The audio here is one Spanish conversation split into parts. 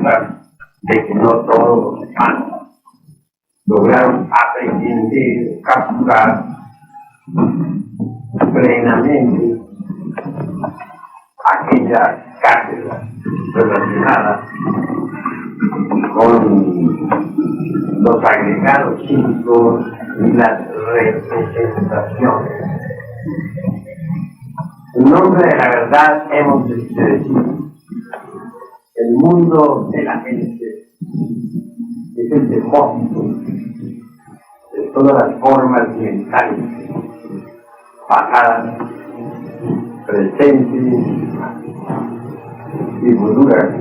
cuenta de que no todos los humanos lograron aprender, capturar plenamente aquella cátedra relacionada con los agregados químicos y las representaciones. En nombre de la verdad hemos de decir, el mundo de la mente es el depósito de todas las formas mentales, pasadas, presentes y futuras.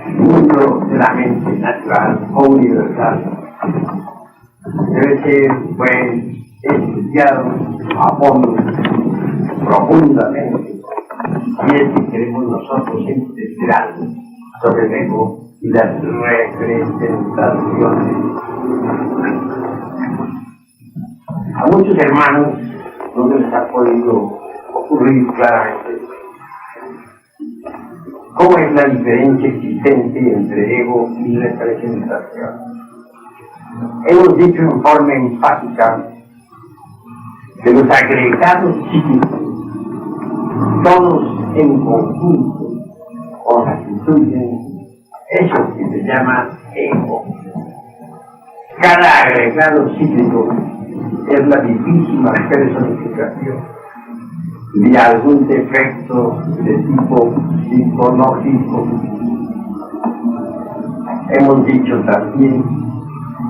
El mundo de la mente natural o universal debe ser, pues, estudiado a fondo, profundamente, y es que queremos nosotros integrar sobre el ego y las representaciones. A muchos hermanos no les ha podido ocurrir claramente cómo es la diferencia existente entre ego y representación. Hemos dicho en forma enfática que los agregados psíquicos, todos en conjunto, constituyen eso que se llama ego. Cada agregado psíquico es la vivísima personificación de algún defecto de tipo psicológico. Hemos dicho también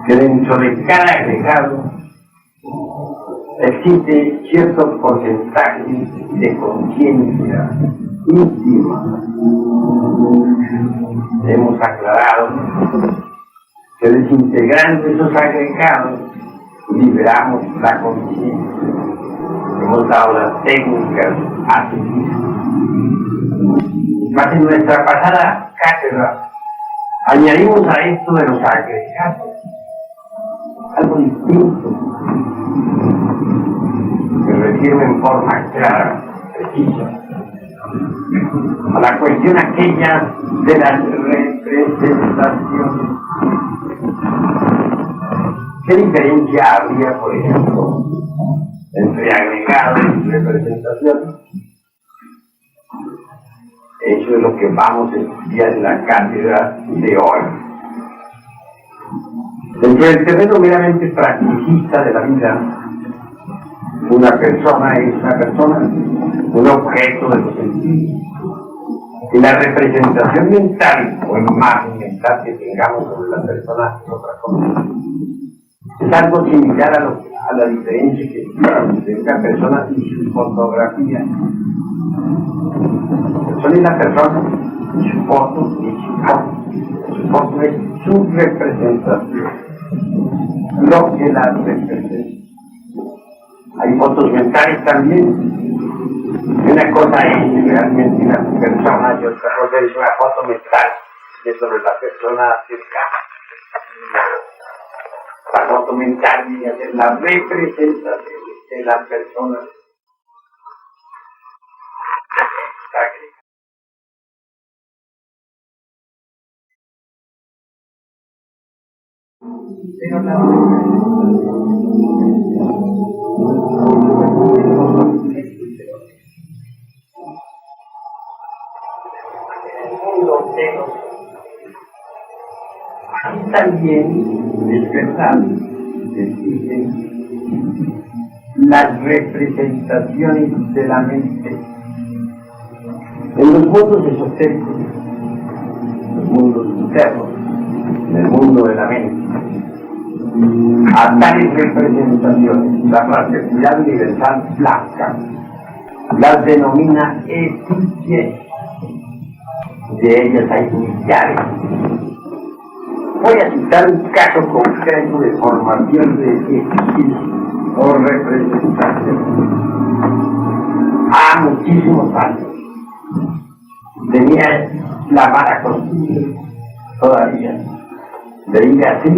que dentro de cada agregado existe cierto porcentaje de conciencia íntima. Hemos aclarado que desintegrando esos agregados liberamos la conciencia. Hemos dado las técnicas a seguir. Mas en nuestra pasada cátedra añadimos a esto de los agregados algo distinto que refiere en forma clara, precisa, a la cuestión aquella de las representaciones. ¿Qué diferencia habría, por ejemplo, entre agregados y representaciones? Eso es lo que vamos a estudiar en la cátedra de hoy. Dentro del terreno meramente practicista de la vida, una persona es una persona, un objeto de los sentidos. Y la representación mental o imagen mental que tengamos sobre la persona es otra cosa. Es algo similar a la diferencia que existe de una persona y su fotografía. La persona es la persona, y su foto es su foto. Su foto es su representación, lo que la representa. Hay fotos mentales también. Una cosa es realmente una persona y otra cosa es una foto mental de sobre la persona cercana. La foto mental viene a ser la representación de la persona. Así también es verdad, existen las representaciones de la mente. En los mundos esotéricos, los mundos internos, en el mundo de la mente, a tales representaciones, la fraternidad universal blanca las denomina eficies. De ellas hay millares. Voy a citar un caso concreto de formación de eficies o representación. Muchísimos años tenía la mala costumbre todavía de ir así,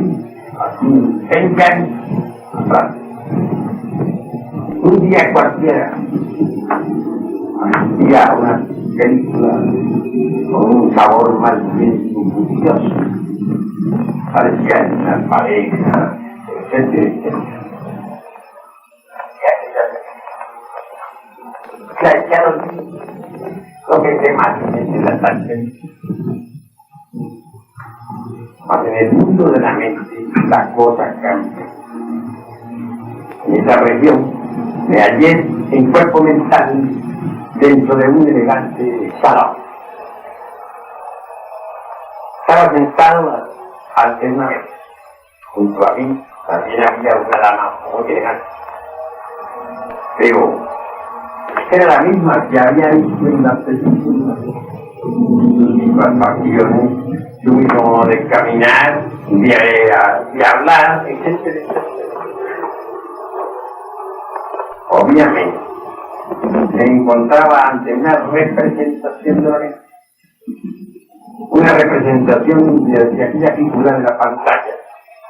vengan, un día cualquiera, asistía a una película con un sabor más bien injudicioso. Parecía una pareja, etcétera. Claro, lo que se imagina en la tarde. Mas en el mundo de la mente, la cosa cambia. En esa región me hallé en cuerpo mental dentro de un elegante salón. Estaba sentado ante una mesa. Junto a mí también había una dama muy elegante. Pero era la misma que había visto en la película. Sus facciones, su modo de caminar, de hablar, etc. Obviamente, me encontraba ante una representación de la mente. Una representación de aquella figura de la pantalla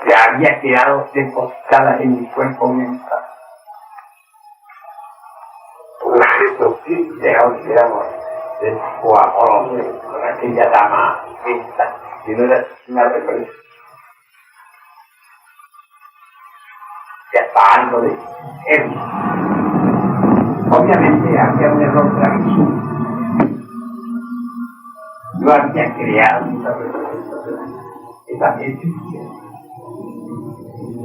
que había quedado depositada en mi cuerpo mental. Un gesto sincero, digamos, de su amor con aquella dama esta, que no era una representación. Ya está algo de él. Obviamente había un error gravísimo. Yo había creado esa representación, esa existencia.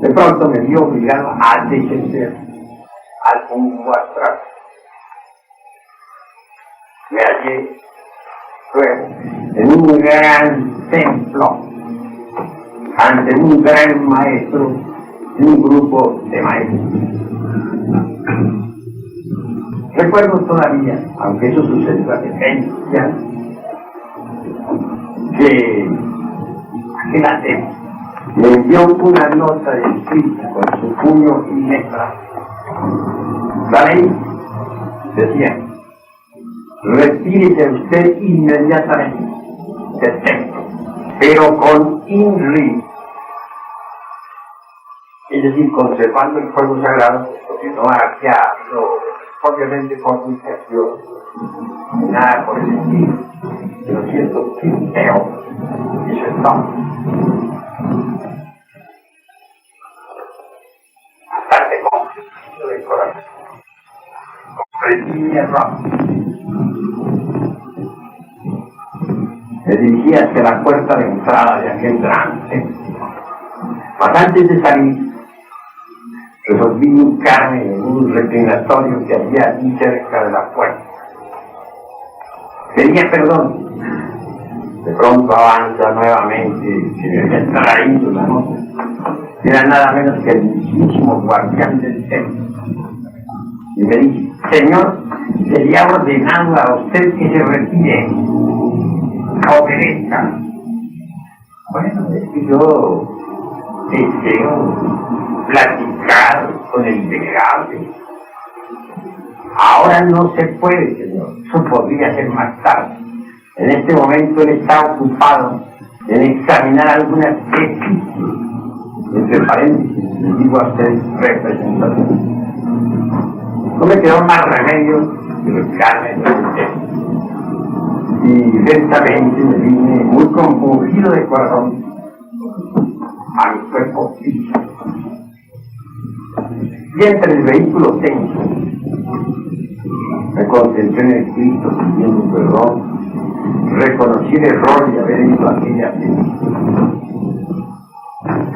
De pronto me vi obligado a descender al mundo astral. Me hallé luego en un gran templo, ante un gran maestro y un grupo de maestros. Recuerdo todavía, aunque eso sucedió hace 20 años, que aquel ateo me envió una nota escrita con su puño y letra. La ley decía: retírese usted inmediatamente del templo, pero con INRI, es decir, conservando el fuego sagrado, porque no había obviamente fornicación, ni nada por el estilo. Lo siento, feo, y eso es todo. Bastante complicado de corazón. Comprendí mi error. Me dirigí hacia la puerta de entrada de aquel trance. Mas antes de salir, resolví hincarme en un reclinatorio que había allí cerca de la puerta. Pedía perdón. De pronto avanza nuevamente que me había traído la nota. Era nada menos que el mismísimo guardián del templo. Y me dice: señor, se le ha ordenado a usted que se retire, obedezca. Bueno, es que yo deseo platicar con el venerable. Ahora no se puede, señor. Eso podría ser más tarde. En este momento él está ocupado en examinar algunas epístolas. Entre paréntesis, le digo a usted representación. No me quedó más remedio que retirarme del templo. Y lentamente me vine muy compungido de corazón a mi cuerpo físico. Y entre el vehículo tenso, me concentré en el Cristo pidiendo perdón. Reconocí el error de haber ido a aquella película.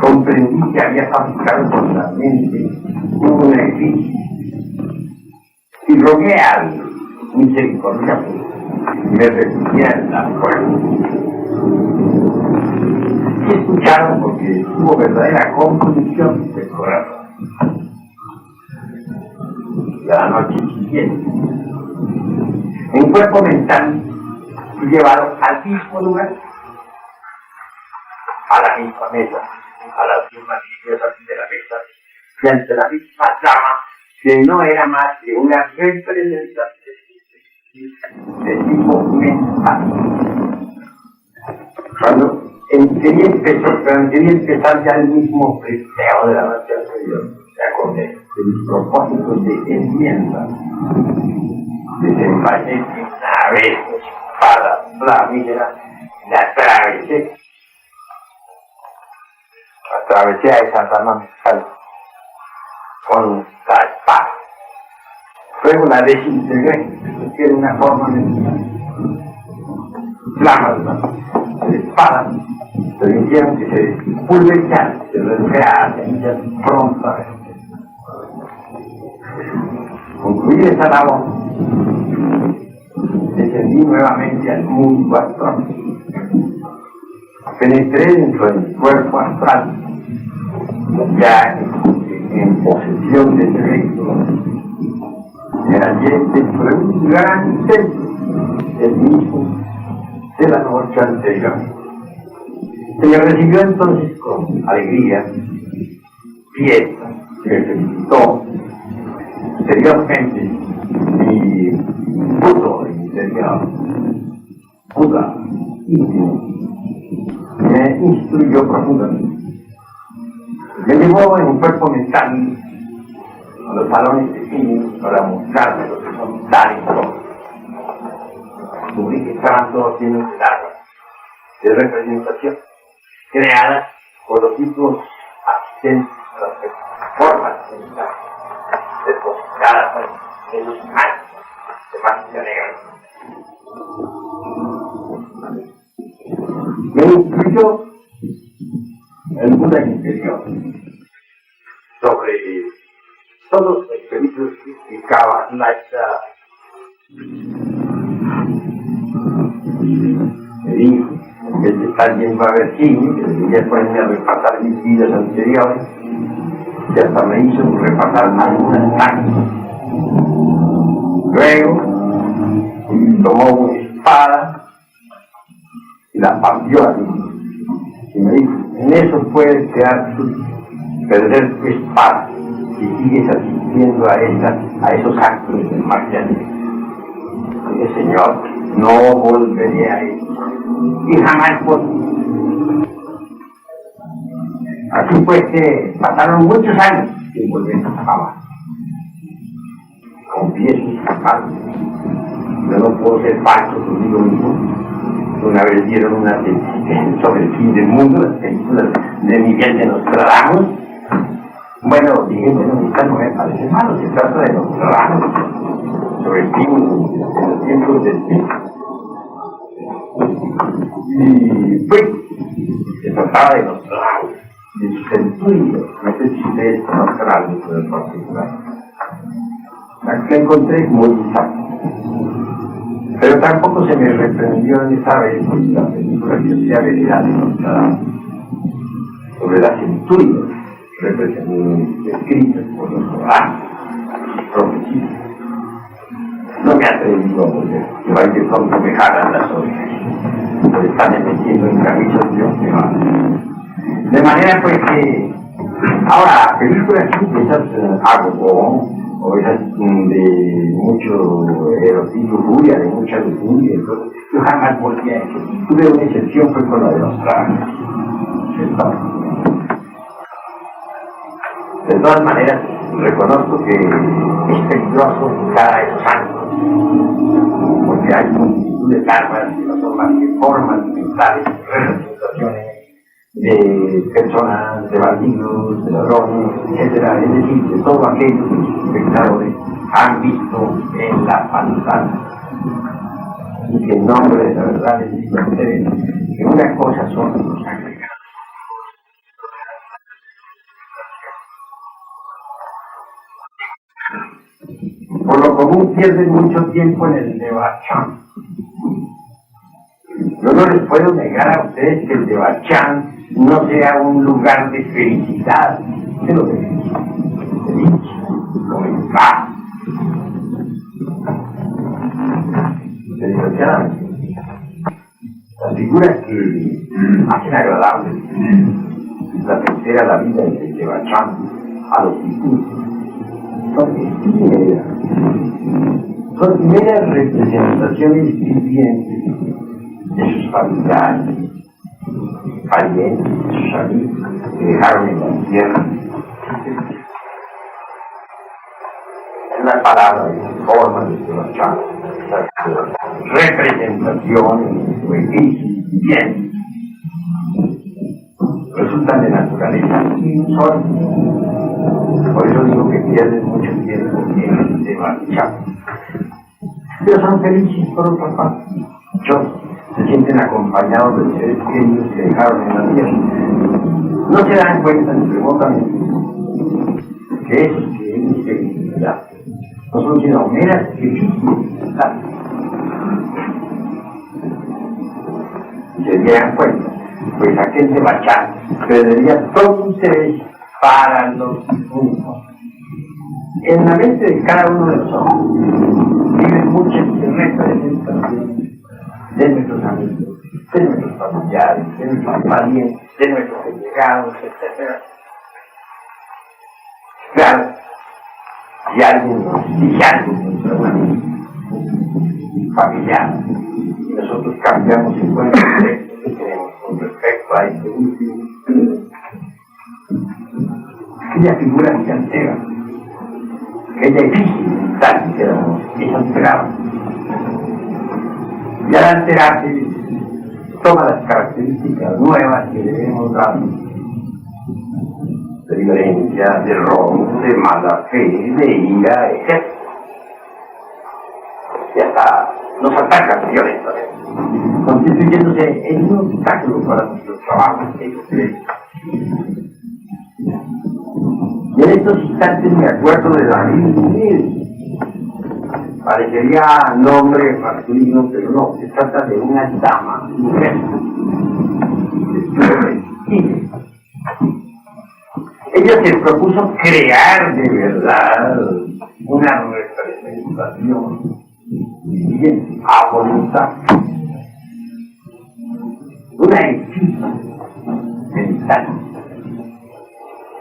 Comprendí que había fabricado con la mente un edificio. Y rogué al misericordioso que me repitiera la fuerza. Y escucharon porque tuvo verdadera composición del corazón. Y a la noche siguiente, en cuerpo mental, fui llevado al mismo lugar, a la misma mesa, a las mismas sillas de la mesa, y ante la misma dama, que no era más que una representación de tipo mental. Cuando quería empezar ya el mismo planteo de la noche anterior, me acordé de mis propósitos de enmienda. Desenvainé una vez espada flamígera, la atravesé. Atravesé a esa rama musical con la espada. Luego la desintegré, que era una forma de flamas de espada, se hicieron que se pulverizaran, se redujera a semillas prontas. Concluí esa labor, descendí nuevamente al mundo astral. Penetré dentro del cuerpo astral, ya en posesión de ese vehículo. Me hallé dentro de un gran templo, el mismo de la noche anterior. Se me recibió entonces con alegría, fiesta, me felicitó exteriormente mi puto interior, Buda íntimo, me instruyó profundamente. Me llevó en un cuerpo mental a los salones de cine para mostrarme lo que son tales cosas. Descubrí que estaban todos llenos de larvas de representación creadas por los tipos asistentes a las formas mentales depositadas en los años de magia negra. Me incluyó el Buda interior sobre todos los experimentos que explicaba me dijo, en vez de estar yendo a ver cine, que debería ponerme a repasar mis vidas anteriores, y hasta me hizo repasar algunas tácticas. Luego, tomó una espada y la partió a mí. Y me dijo, en eso puedes perder tu espada si sigues asistiendo a esos actos de magia negra. Dije, Señor, no volveré a eso. Y jamás volví. Así pues que pasaron muchos años sin volver a acabar. Confieso escapar. Yo no puedo ser falso conmigo mismo. Una vez dieron una sentencia sobre el fin del mundo, las películas de Miguel de Nostradamus. Bueno, dije, esta no me parece malo, se trata de Nostradamus, sobre el fin de los tiempos del fin. Y pues, se trataba de Nostradamus, de sus estudios. No sé si ustedes conozcan algo sobre el particular. La que encontré muy exacta. Pero tampoco se me reprendió en esa vez la película que se había de Nostradamus sobre las estudios escritas por los profetistas. No me atreví a volver, que va de pronto me jalan las orejas, me están metiendo en camisas de los demás. De manera pues que ahora películas esas hago o esas de mucho erotismo, lujuria, de mucha lujuria, entonces yo jamás volví a eso. Tuve una excepción, fue con la de Nostradamus. De todas maneras, reconozco que es peligroso buscar a esos ángulos, porque hay multitud de armas que no son más que formas mentales, representaciones de personas, de bandidos, de ladrones, etc. Es decir, de todo aquello que los espectadores han visto en la pantalla. Y que en nombre de la verdad les digo a ustedes que una cosa son los agregados. Por lo común pierden mucho tiempo en el debachán. Yo no les puedo negar a ustedes que el debachán no sea un lugar de felicidad, pero de dicha, comenzar. Desgraciadamente, las figuras que hacen agradable la tercera la vida en el debachán a los discursos son meras representaciones vivientes de sus familiares, parientes, sus amigos que dejaron en la tierra. Es la palabra y la forma de Sebastián. esas representaciones o efigies, bien, resultan de naturaleza insólita. Por eso digo que pierden mucho tiempo en el tema de Chapo. Pero son felices por otra parte. Muchos se sienten acompañados de seres queridos que dejaron en la tierra. No se dan cuenta ni remotamente que esos que ellos ven, ¿verdad?, no son sino meras efigies, ¿verdad? Y se dieran cuenta, pues aquel de Bachán perdería todo interés para los difuntos. En la mente de cada uno de nosotros viven muchas representaciones de nuestros amigos, de nuestros familiares, de nuestros parientes, de nuestros allegados, etc. Claro, si alguien nos dice algo contra un amigo familiar y nosotros cambiamos el buen contexto que tenemos con respecto a este último, aquella figura que altera, aquella efigie mental que éramos, ella alteraba. Y al alterarse, toma las características nuevas que le hemos dado, de violencia, de robo, de mala fe, de ira, etc. Y hasta nos atacan violentamente, constituyéndose en un obstáculo para nuestro trabajo excelente. Y en estos instantes me acuerdo de David Núñez. Parecería nombre masculino, pero no, se trata de una dama, mujer. Ella se propuso crear de verdad una representación bien a voluntad, una efigie mental,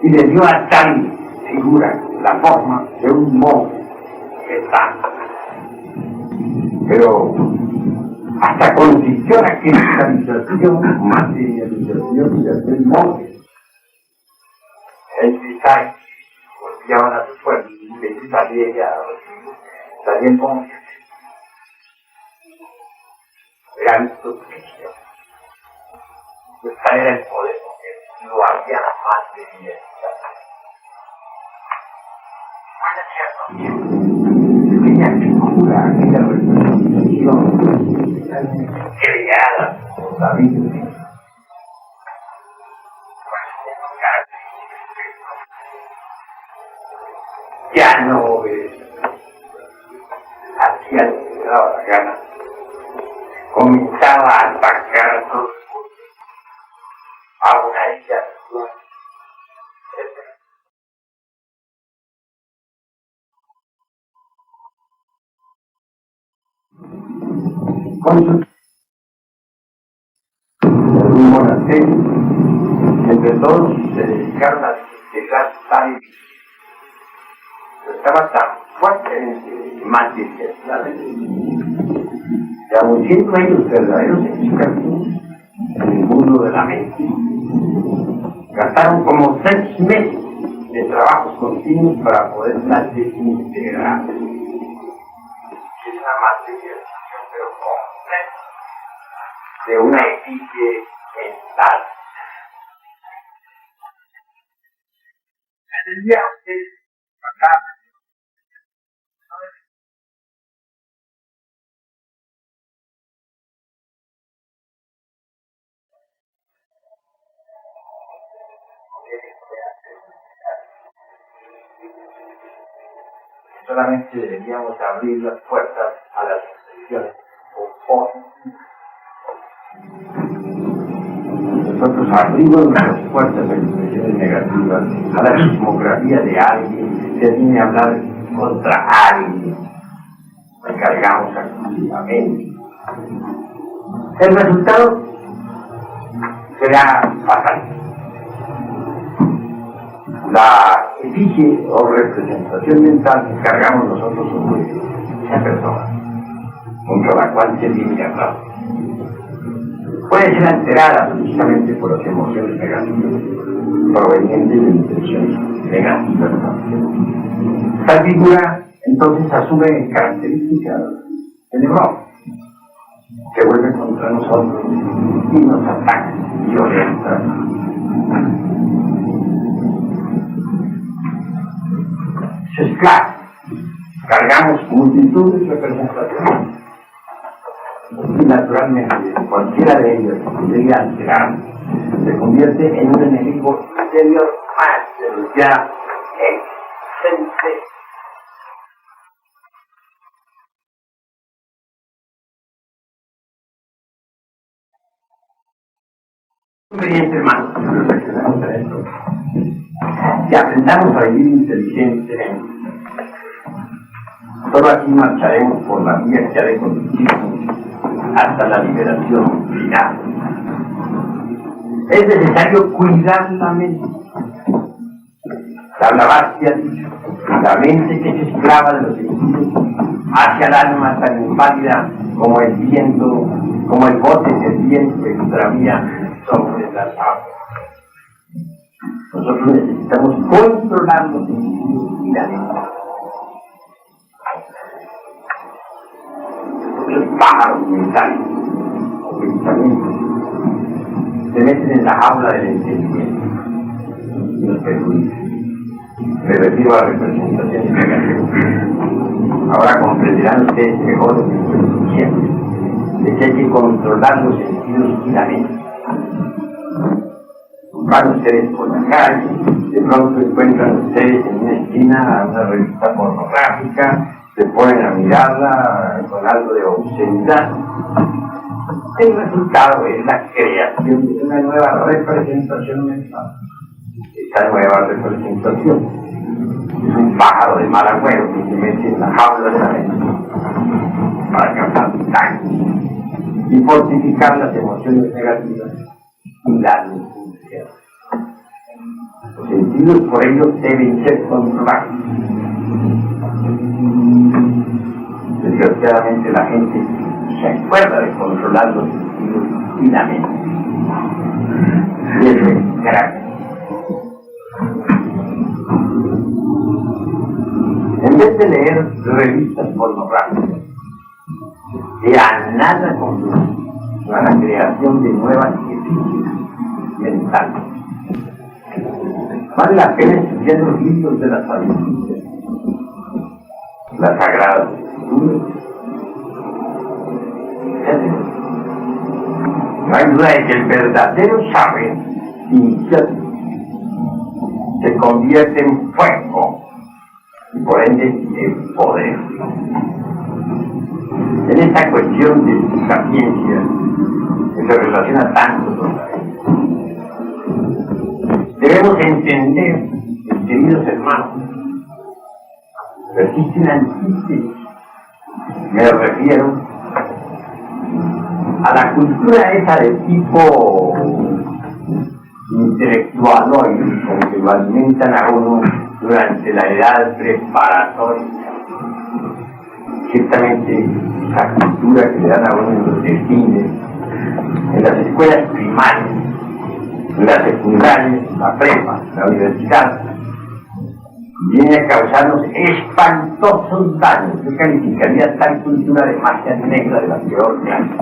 y le dio a tal figura la forma de un monje mental. Pero hasta consistió la cristalización, materialización de aquel monje. El cristal golpeaban a sus cuerpos y que salía el monje. Eran sus cristianos. Pues tal era el poder porque lo hacía más de bien. Aquella figura, aquella representación creada por David, ya no hacía lo que le daba la gana, comenzaba a atacar a todos los mundos, a una isla, etc. En un monasterio, entre todos se dedicaron a desintegrar tal y estaba tan fuertemente materializada que aun siendo ellos verdaderos expertos en el mundo de la mente, gastaron como 6 meses de trabajos continuos para poderla desintegrar. Es una materialización pero completa de una efigie mental. En el día ustedes acá solamente deberíamos abrir las puertas a las expresiones conformes. Nosotros abrimos nuestras puertas a expresiones negativas, a la sismografía de alguien que viene a hablar contra alguien. Nos cargamos activamente. El resultado será fatal. La efigie o representación mental que cargamos nosotros sobre esa persona contra la cual se viene a hablar puede ser alterada precisamente por las emociones negativas provenientes de intenciones negativas. Esta figura entonces asume características en Europa, se vuelven contra nosotros y nos atacan violentamente. Eso es claro. Cargamos multitud de representaciones y naturalmente cualquiera de ellas que llegue a alterar se convierte en un enemigo interior más de los ya existentes. Conveniente, hermanos, que reflexionemos en esto. Si aprendamos a vivir inteligentemente, solo así marcharemos por la vía que ha de conducirnos hasta la liberación final. Es necesario cuidar la mente. La Blavatsky ha dicho: la mente que es esclava de los sentidos hacia el alma tan inválida como el viento, como el bote que el viento extravía sobre las aguas. Nosotros necesitamos controlar los sentidos y la mente. Los pájaros mentales o pensamientos se meten en la jaula del entendimiento y nos perjudican. Me refiero a representaciones negativas. Ahora comprenderán ustedes mejor lo que estoy diciendo, de que hay que controlar los sentidos y la mente. Van ustedes por la calle, de pronto encuentran ustedes en una esquina una revista pornográfica, se ponen a mirarla con algo de obscenidad. El resultado es la creación de una nueva representación mental. Esta nueva representación es un pájaro de mal agüero que se mete en la jaula de la mente para causar daño y fortificar las emociones negativas y la lujuria. Los sentidos por ello deben ser controlados. Desgraciadamente la gente se acuerda de controlar los sentidos y la mente. Y eso es grave. En vez de leer revistas pornográficas que a nada conducen a la creación de nuevas eficiencias mentales, vale la pena estudiar los libros de la sabiduría, las sagradas escrituras, etc. No hay duda de que el verdadero saber iniciático se convierte en fuego y por ende en poder. En esta cuestión de sapiencia que se relaciona tanto con la vida, debemos entender, mis queridos hermanos, que existe una antítesis. Me refiero a la cultura esa de tipo intelectual, ¿no? Como que lo alimentan a uno durante la edad preparatoria. Ciertamente esa cultura que le dan a uno en los destinos, en las escuelas primarias, en las secundarias, la prepa, la universidad, viene a causarnos espantosos daños. Yo calificaría tal cultura de magia negra de la peor clase.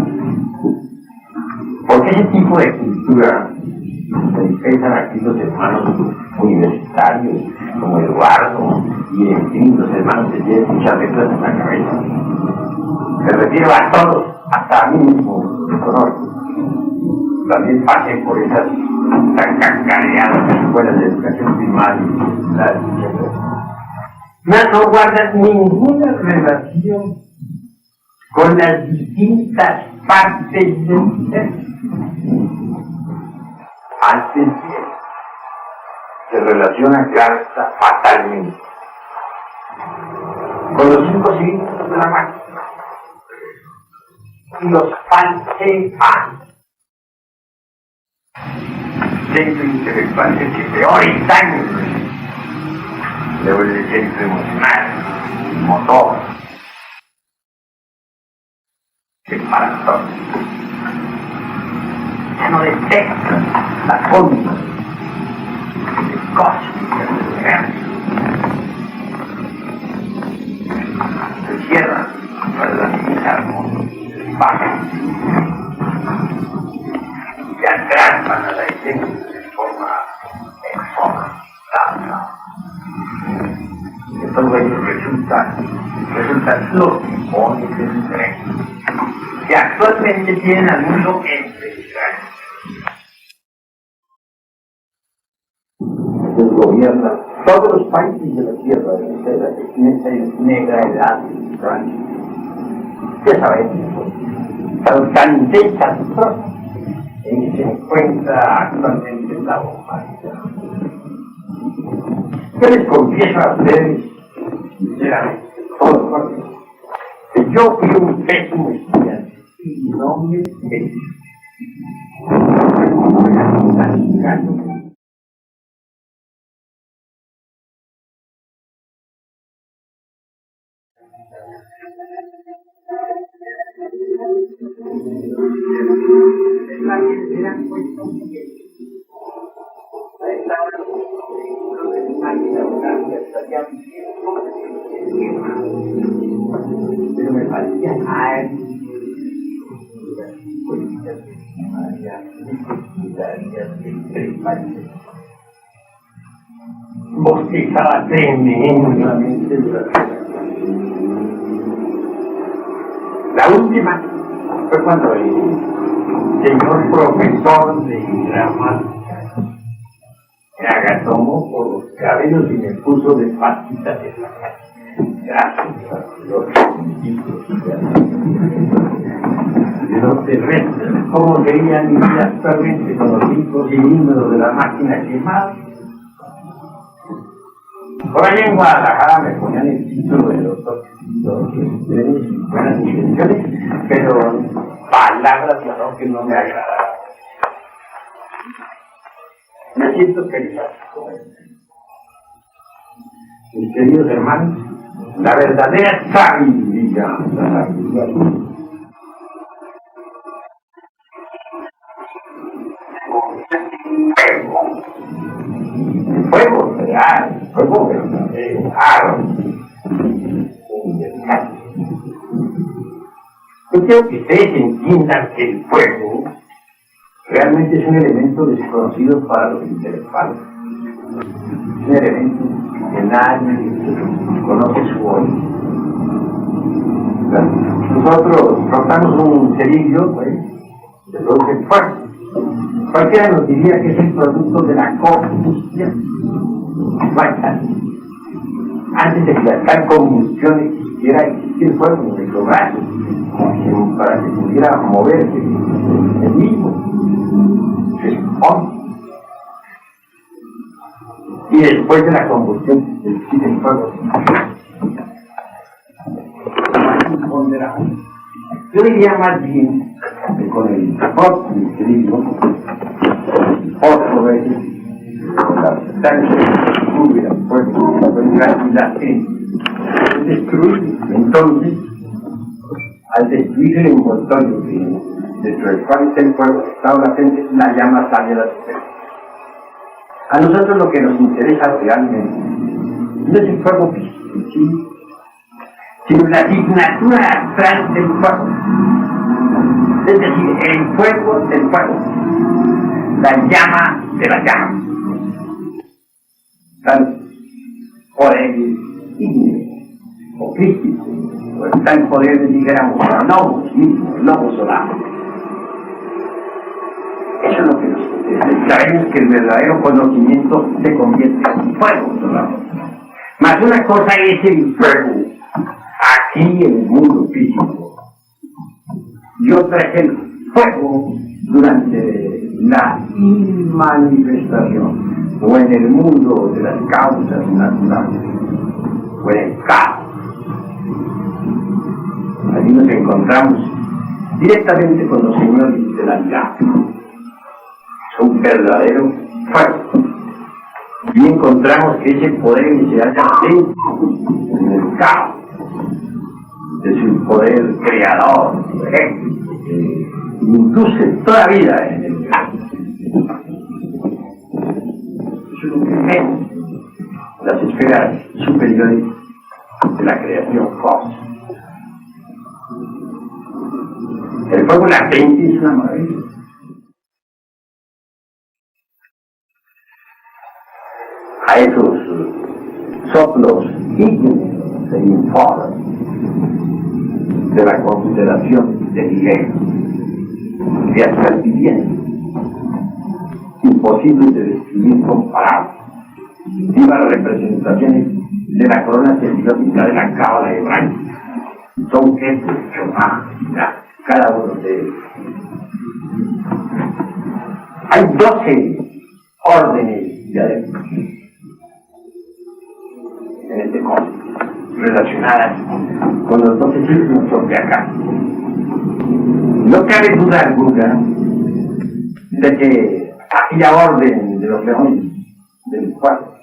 Porque ese tipo de cultura se dispensan aquí los hermanos universitarios, como Eduardo, y en fin, los hermanos que tienen muchas letras en la cabeza. Me refiero a todos, hasta a mí mismo, los conozco. También pasé por esas tan cacareadas escuelas de educación primaria, no guardan ninguna relación con las distintas partes del ser. Antes se relaciona Garza fatalmente con los 5 cilindros de la máquina y los falsean. Centro intelectual es el que peores daños luego el centro emocional, motor, separador. Ya no detectan la contra cósmica del universo. Se cierran para analizar aparecen de forma exótica. Todo ello resulta los limones del tren, que actualmente tienen al mundo entre gobierna todos los países de la Tierra, en esta negra edad de Francia. Ya sabemos, tan tan desastroso en que se encuentra actualmente la humanidad. Yo les confieso a ustedes, sinceramente, que yo fui un pésimo estudiante y no me metí. Pero me parecía bostezaba tremendamente durante la última fue cuando el señor profesor de gramática me agatomó por los cabellos y me puso de patitas en la cara. Gracias a los libros de los terrestres, como querían vivir actualmente con los libros y números de la máquina quemada. Por allá en Guadalajara me ponían el título de doctor, buenas intenciones, pero palabras de honor que no me agradaban. Me siento feliz. Mis queridos hermanos, la verdadera sabiduría, fuego real, fuego verdadero, universal. Yo quiero que ustedes entiendan que el fuego realmente es un elemento desconocido para los intelectuales. Es un elemento que nadie conoce su origen. Nosotros cortamos un cerillo, se produce el fuego. Cualquiera nos diría que es el producto de la combustión. Antes de que la tal combustión existiera el fuego en nuestro brazo, para que pudiera moverse el mismo. Se supone. Y después de la combustión existe el fuego. Yo diría más bien que con el propio trigo, otro veces, la sustancia que sube al fuego, la se destruye. Entonces, al destruir el envoltorio dentro del cual está el fuego, está latente, la llama sale a la superficie. A nosotros lo que nos interesa realmente no es el fuego físico, sino la asignatura astral del fuego. Es decir, el fuego del fuego, la llama de la llama. Tal poder ígneo o crístico, o el tal poder, dijéramos, logos mismo, el lobo solar. Eso es lo que nos interesa. Sabemos que el verdadero conocimiento se convierte en fuego solar. Mas una cosa es el fuego aquí en el mundo físico, y otra es el fuego durante la inmanifestación, o en el mundo de las causas naturales, o en el caos. Allí nos encontramos directamente con los señores de la vida. Es un verdadero fuego. Y encontramos que ese poder que se halla dentro en el caos es un poder creador, eléctrico, que induce toda vida en el mundo. Eso es lo que vemos en las esferas superiores de la creación cósmica. El fuego latente es una maravilla. a esos soplos ígneos e informes de la constelación de Miguel, de hasta el viviente, imposible de describir con palabras, vivas representaciones de la corona semiótica de la cábala hebraica. Son gestos mágicos, cada uno de ellos. Hay 12 órdenes de adeptos en este código, relacionadas con los 12 signos zodiacales. No cabe duda alguna de que aquella orden de los leones del cuarto,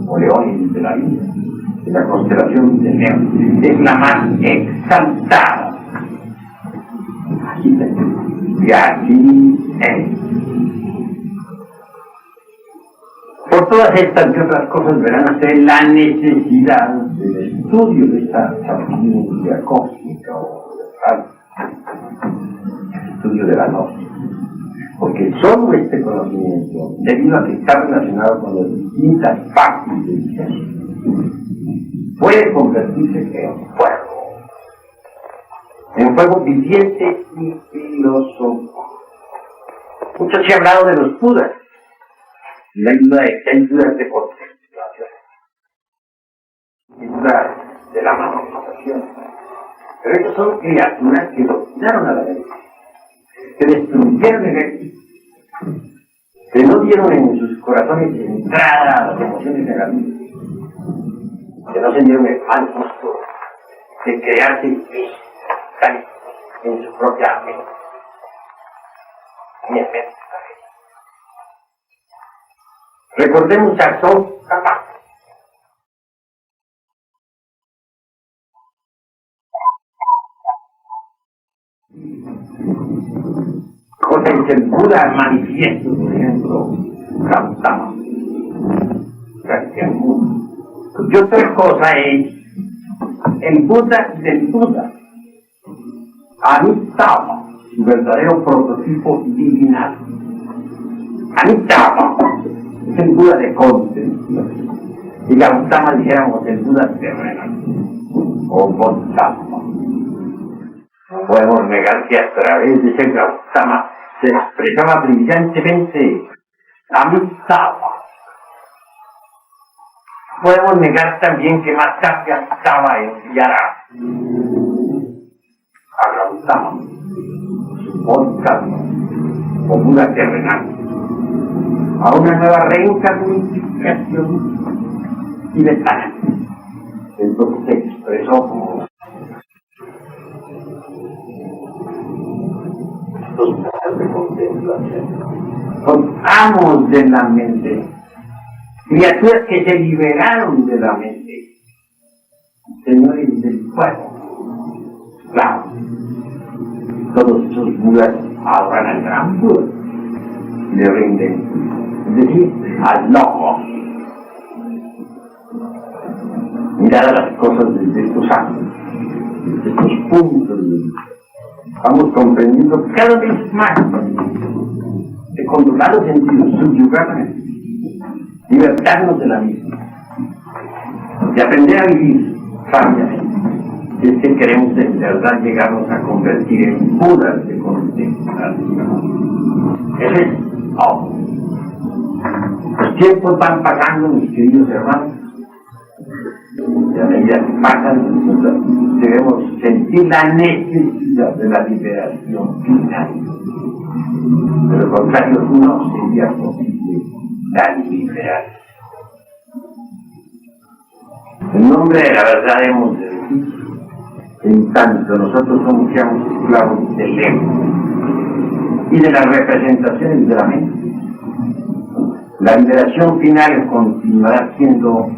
o leones de la vida, de la constelación de Leo, es la más exaltada. Aquí y aquí es. Por todas estas y otras cosas verán ustedes la necesidad del estudio de esta sabiduría cósmica o el estudio de la noche. Porque solo este conocimiento, debido a que está relacionado con las distintas partes del ser, puede convertirse en fuego viviente y filosófico. Mucho se ha hablado de los Budas, y hay duda de que hay dudas de contemplación, hay dudas de la manifestación. Pero estos son criaturas que dominaron a la mente, que destruyeron el éxito, que no dieron en sus corazones entrada a las emociones negativas, que no se dieron el mal gusto de crearse en su propia mente, ni en mente. Recordemos a Son Kappa. Cosa en que el Buda manifiesto, por ejemplo, Gautama, y otra cosa es el Buda del Buda, Amitabha, su verdadero prototipo divinal. Amitabha es el Buda de contemplación, y Gautama, dijéramos, el Buda terrenal, o Bodhisattva. No podemos negar que a través de ese Gautama se expresaba brillantemente Amitabha. Podemos negar también que más tarde Amitabha enviará a Gautama, su Bodhisattva, o Buda terrenal, a una nueva reencarnación tibetana. Entonces se expresó como estos planos de contemplación. Son amos de la mente, criaturas que se liberaron de la mente, señores del fuego. Claro, todos esos Budas adoran al gran Buda, le rinden, es decir, al Logos. Mirad a las cosas desde estos ángulos, desde estos puntos de vista. Vamos comprendiendo cada vez más de controlar los sentidos, subyugarnos, libertarnos de la misma, de aprender a vivir sabiamente. Si es que queremos en verdad llegarnos a convertir en Budas de contemplación. Eso es obvio. Los tiempos van pasando, mis queridos hermanos, y a medida que pasan, nosotros debemos sentir la necesidad de la liberación final. De lo contrario, no sería posible la liberación. En nombre de la verdad hemos de decir, en tanto nosotros somos esclavos del ego y de las representaciones de la mente, la liberación final continuará siendo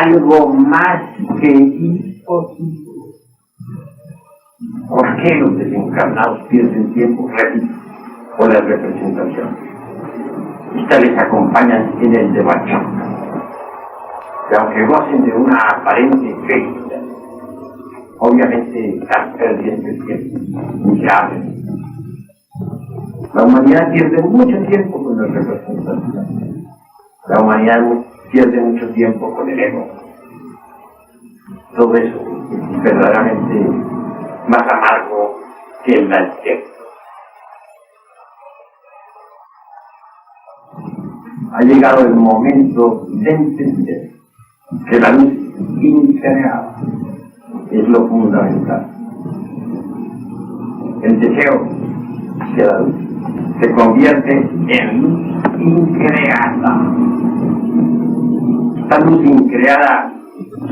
algo más que imposible. ¿Por qué los desencarnados pierden tiempo? Repito, por las representaciones. Estas les acompañan en el debate. Que aunque gocen de una aparente felicidad, obviamente están perdiendo el tiempo, miserables. La humanidad pierde mucho tiempo con las representaciones. La humanidad pierde mucho tiempo con el ego. Todo eso es verdaderamente más amargo que el mal tiempo. Ha llegado el momento de entender que la luz increada es lo fundamental. El deseo hacia la luz se convierte en luz increada. Esta luz increada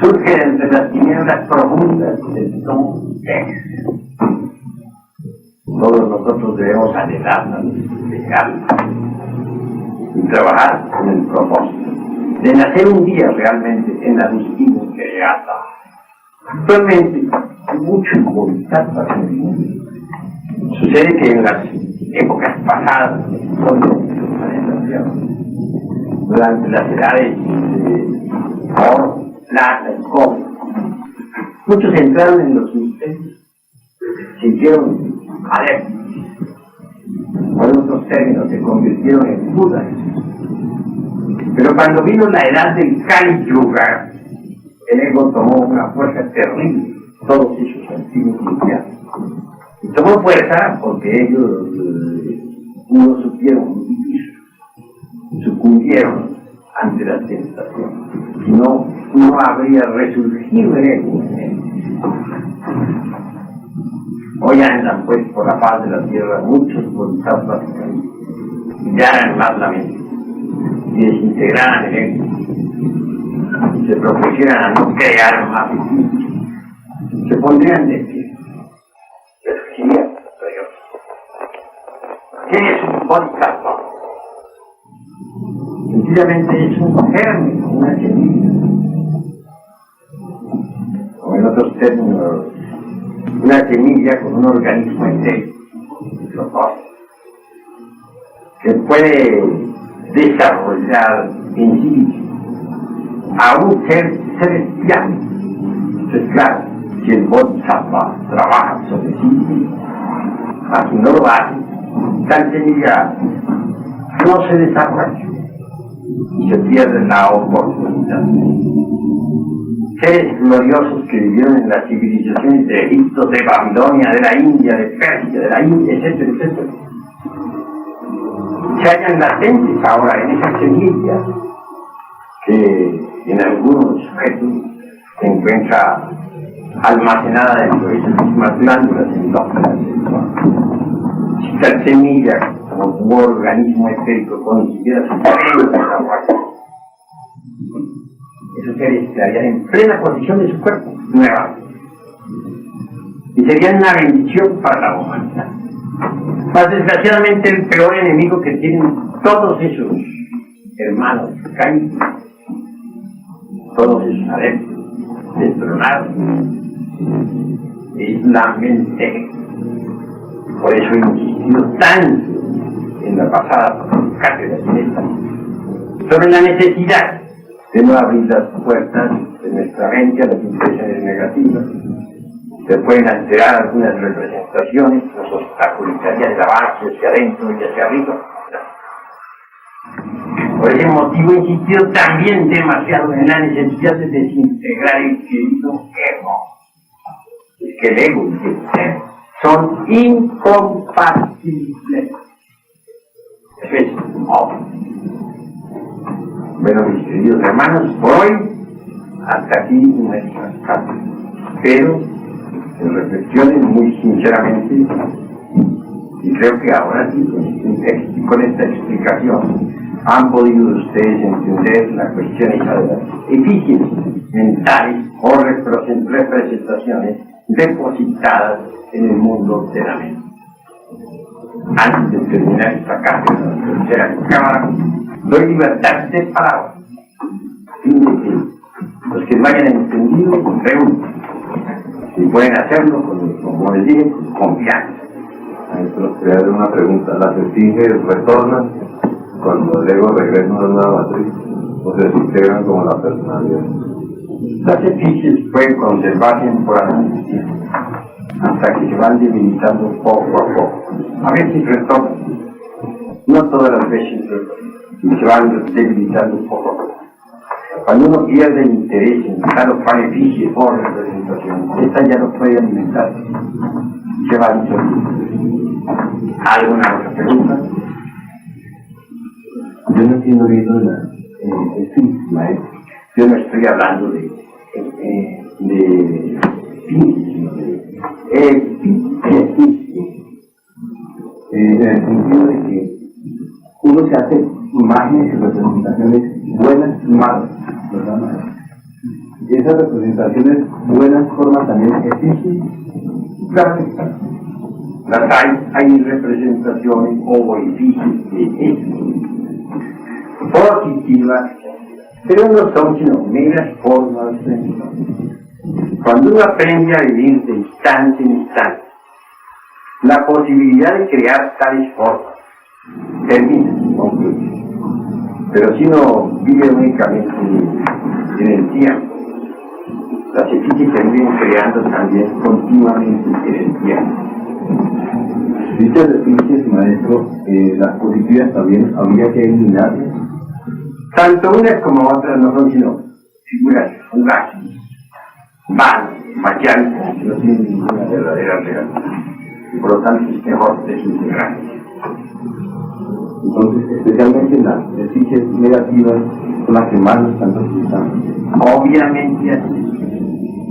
surge entre las tinieblas profundas del no ser. Todos nosotros debemos anhelar la luz increada y trabajar con el propósito de nacer un día realmente en la luz increada. Actualmente hay mucha voluntad para el mundo. Sucede que en las épocas pasadas, durante las edades de oro, plata y cobre, muchos entraron en los misterios, se hicieron adeptos, por otros términos se convirtieron en budas. Pero cuando vino la edad del Kali Yuga, el ego tomó una fuerza terrible, todos esos antiguos cristianos. Y tomó fuerza porque ellos no supieron vivir, sucumbieron ante la tentación. Si no, no habría resurgido el ego. Hoy andan pues por la paz de la tierra muchos bodhisattvas que guiaran más la mente y desintegraran el ego y se propusieran a no crear más espíritus. Se pondrían de pie. ¿Qué es un bodhisattva? Sencillamente es un germen, una semilla. O en otros términos, una semilla con un organismo entero, que puede desarrollar en sí mismo a un ser celestial. Entonces, claro, si el bodhisattva trabaja sobre sí mismo, así no lo hace, tal semilla no se desarrolla y se pierde la oportunidad. Seres gloriosos que vivieron en las civilizaciones de Egipto, de Babilonia, de la India, de Persia, de la India, etcétera, etcétera, se hallan latentes ahora en esas semillas que en algunos sujetos se encuentra almacenada dentro de esas mismas glándulas endógenas. Si tal semilla, como un organismo etérico, consiguiera su pleno desarrollo, esos seres estarían en plena posición de su cuerpo, nuevamente. Y serían una bendición para la humanidad. Mas desgraciadamente el peor enemigo que tienen todos esos hermanos caídos, todos esos adeptos destronados, es la mente. Por eso he insistido tanto en la pasada cátedra de esta sobre la necesidad de no abrir las puertas de nuestra mente a las impresiones negativas. Se pueden alterar algunas representaciones, nos obstaculizarían el avance hacia adentro y hacia arriba. Por ese motivo he insistido también demasiado en la necesidad de desintegrar el querido ego. Es que el ego y el ser son incompatibles. Eso es obvio. Bueno, mis queridos hermanos, por hoy, hasta aquí nuestras cátedras. Pero, en reflexiones muy sinceramente, y creo que ahora sí, con esta explicación, han podido ustedes entender la cuestión esa de las efigies mentales o representaciones depositadas en el mundo de la mente. Antes de terminar esta cátedra de la tercera cámara, doy libertad de palabra. Los que no hayan entendido, pregunten. Si pueden hacerlo, como les dije, con confianza. Maestro, quería hacer una pregunta. ¿Las esfinges retornan cuando el ego regresa a una matriz o se desintegran como la personalidad? Las esfinges pueden conservarse temporalmente hasta que se van debilitando poco a poco. A veces retornan, no todas las veces retornan, y se van debilitando poco a poco. Cuando uno pierde el interés en buscar los beneficios por la representación, esta ya no puede alimentarse. Se va a disolver. ¿Alguna otra pregunta? Yo no entiendo bien sí, maestro. Yo no estoy hablando de en el sentido de que uno se hace imágenes y representaciones buenas y malas, ¿verdad, maestro? Esas representaciones buenas formas también existen. Claro que está. Las hay representaciones o edificios positivas, pero no son sino meras formas de vida. Cuando uno aprende a vivir de instante en instante, la posibilidad de crear tales formas termina, concluye. Pero si uno vive únicamente en el tiempo, las efigies se viven creando también continuamente en el tiempo. Dichas efigies, maestro, las positivas también habría que eliminarlas. Tanto unas como otras no son sino figuras fugaces, vanas, maquiavélicas, que no tienen ninguna verdadera realidad. Y por lo tanto es mejor desintegrarlas. Entonces, especialmente las efigies negativas son las que más nos están resultando. Obviamente así,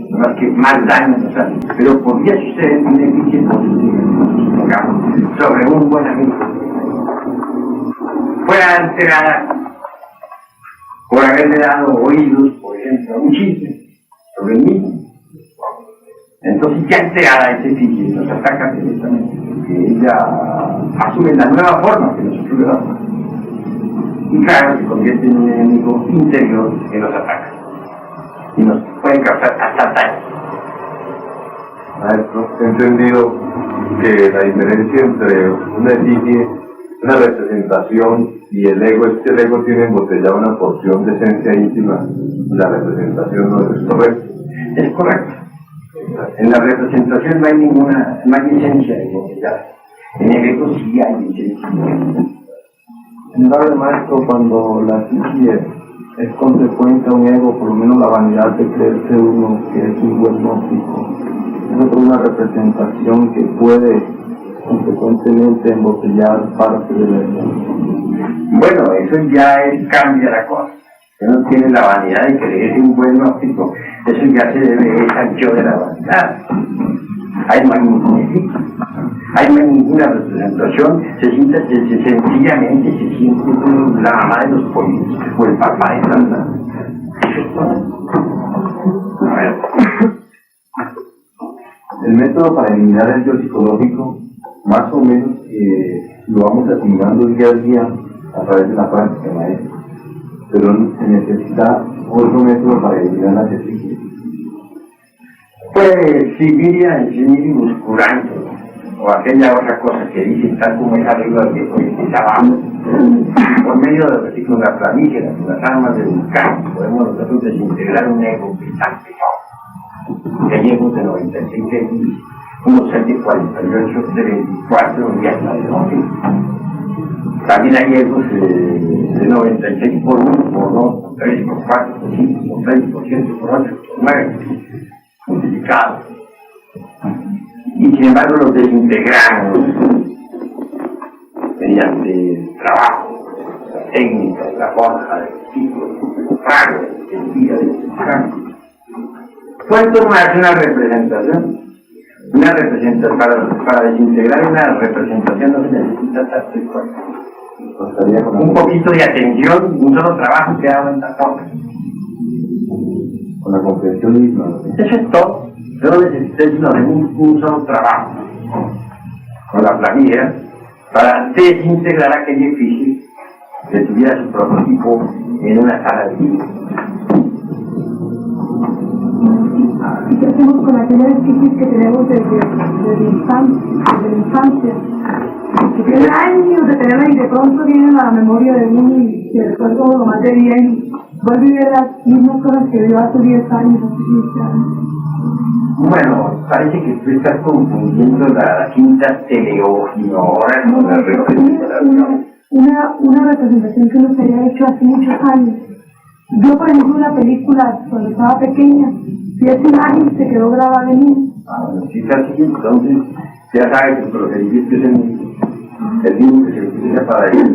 son las que más daño nos hacen, pero podría suceder una efigie positiva, supongamos, sobre un buen amigo. Fuera enterada por haberle dado oídos, por ejemplo, a un chiste sobre el mismo. Entonces ya enterada ese efigie nos ataca directamente, porque ella asume la nueva forma que nosotros le damos. Y claro, se convierte en un enemigo interior que nos ataca y nos puede causar hasta daño. Maestro, he entendido que la diferencia entre una efigie, una representación y el ego es que el ego tiene embotellada una porción de esencia íntima y la representación no es correcta. Es correcto. En la representación no hay esencia embotellada. En el ego sí hay esencia. En verdad, maestro, cuando la efigie es consecuente a un ego, por lo menos la vanidad de creerse uno que es un buen gnóstico, es otra una representación que puede consecuentemente embotellar parte de la esencia. Bueno, eso ya cambia la cosa. Uno tiene la vanidad de creerse un buen gnóstico, eso ya se debe al yo de la vanidad. Ahí no hay ningún efecto, ahí no hay ninguna representación, sencillamente se siente la mamá de los políticos o el papá de Santa. Eso es todo. A ver. El método para eliminar el yo psicológico, más o menos, lo vamos asimilando día a día a través de la práctica, maestro. Pero se necesita otro método para eliminar las efigies. Pues Sibiria enseña curando, o aquella otra cosa que dice tal como es arriba que es abajo, por medio de los versículos de la flamígera, las armas del vulcán, podemos nosotros desintegrar un ego que está pesado. Hay egos de 96 unos hay de 48, de 24 y hasta de 12. También hay egos de 96 por 1, por 2, por 3, por 4, por 5, por 6, por 7, por 8, por 9, multiplicados. Y sin embargo los desintegramos mediante trabajo, la técnica, la forja, el ciclo, el rango, el día de descanso. ¿Cuánto más una representación? Una representación, para desintegrar una representación no se necesita tanto esfuerzo. Un poquito de atención, un solo trabajo que hago en la obra. Con la comprensión misma, ¿no? Eso es todo. Yo no necesité sino de un solo trabajo con la planilla para desintegrar aquel edificio que tuviera su prototipo en una sala de vida. ¿Y qué hacemos con aquellas efigies que tenemos desde la infancia? Que tienen años de tenerla y de pronto vienen a la memoria de uno y se recuerda lo más de bien y vuelve a vivir las mismas cosas que vio hace 10 años, hace 15 años. Bueno, parece que tú estás confundiendo la quinta teleogiora con la representación. Una representación que uno se había hecho hace muchos años Yo, por ejemplo, una película cuando estaba pequeña, y esa imagen se quedó grabada en mí. Si es así, entonces ya sabes que lo que dijiste es el libro que se utiliza para ir